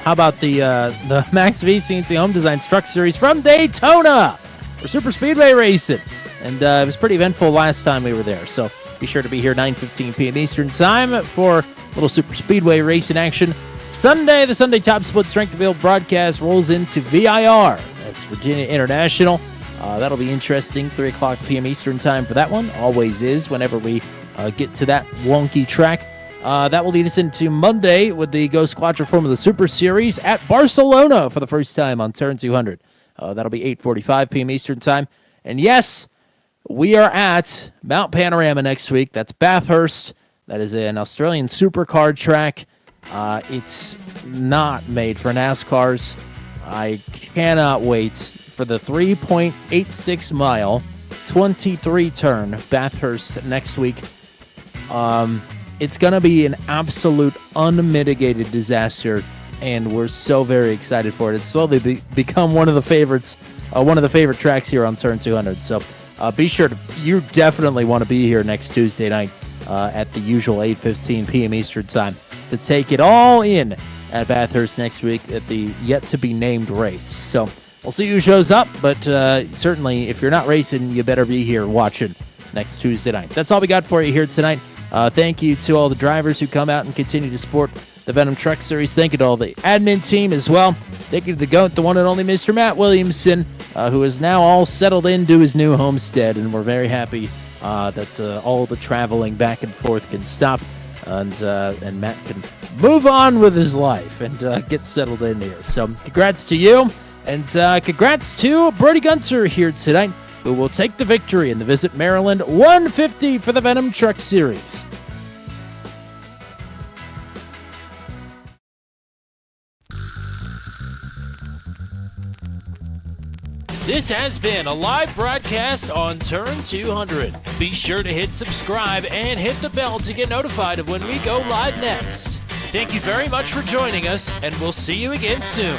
How about the Max V CNC Home Designs Truck Series from Daytona? We're super speedway racing. And it was pretty eventful last time we were there. So be sure to be here 9:15 p.m. Eastern Time for a little super speedway racing action. Sunday, the Sunday Top Split Strength of Field broadcast rolls into VIR. That's Virginia International. That'll be interesting. 3 o'clock p.m. Eastern Time for that one. Always is whenever we get to that wonky track. That will lead us into Monday with the Ghost Quattro Formula Super Series at Barcelona for the first time on Turn 200. That'll be 8:45 p.m. Eastern Time. And yes, we are at Mount Panorama next week. That's Bathurst. That is an Australian supercar track. It's not made for NASCARs. I cannot wait for the 3.86 mile, 23 turn Bathurst next week. It's going to be an absolute unmitigated disaster, and we're so very excited for it. It's slowly become one of the favorites, one of the favorite tracks here on Turn 200. So be sure to, you definitely want to be here next Tuesday night at the usual 8:15 p.m. Eastern Time to take it all in at Bathurst next week at the yet-to-be-named race. So we'll see who shows up, but certainly if you're not racing, you better be here watching next Tuesday night. That's all we got for you here tonight. Thank you to all the drivers who come out and continue to support the Venom Truck Series. Thank you to all the admin team as well. Thank you to the GOAT, the one and only Mr. Matt Williamson, who is now all settled into his new homestead, and we're very happy that all the traveling back and forth can stop, and Matt can move on with his life and get settled in here. So congrats to you, and congrats to Brody Gunter here tonight, who will take the victory in the Visit Maryland 150 for the Venom Truck Series. This has been a live broadcast on Turn 200. Be sure to hit subscribe and hit the bell to get notified of when we go live next. Thank you very much for joining us, and we'll see you again soon.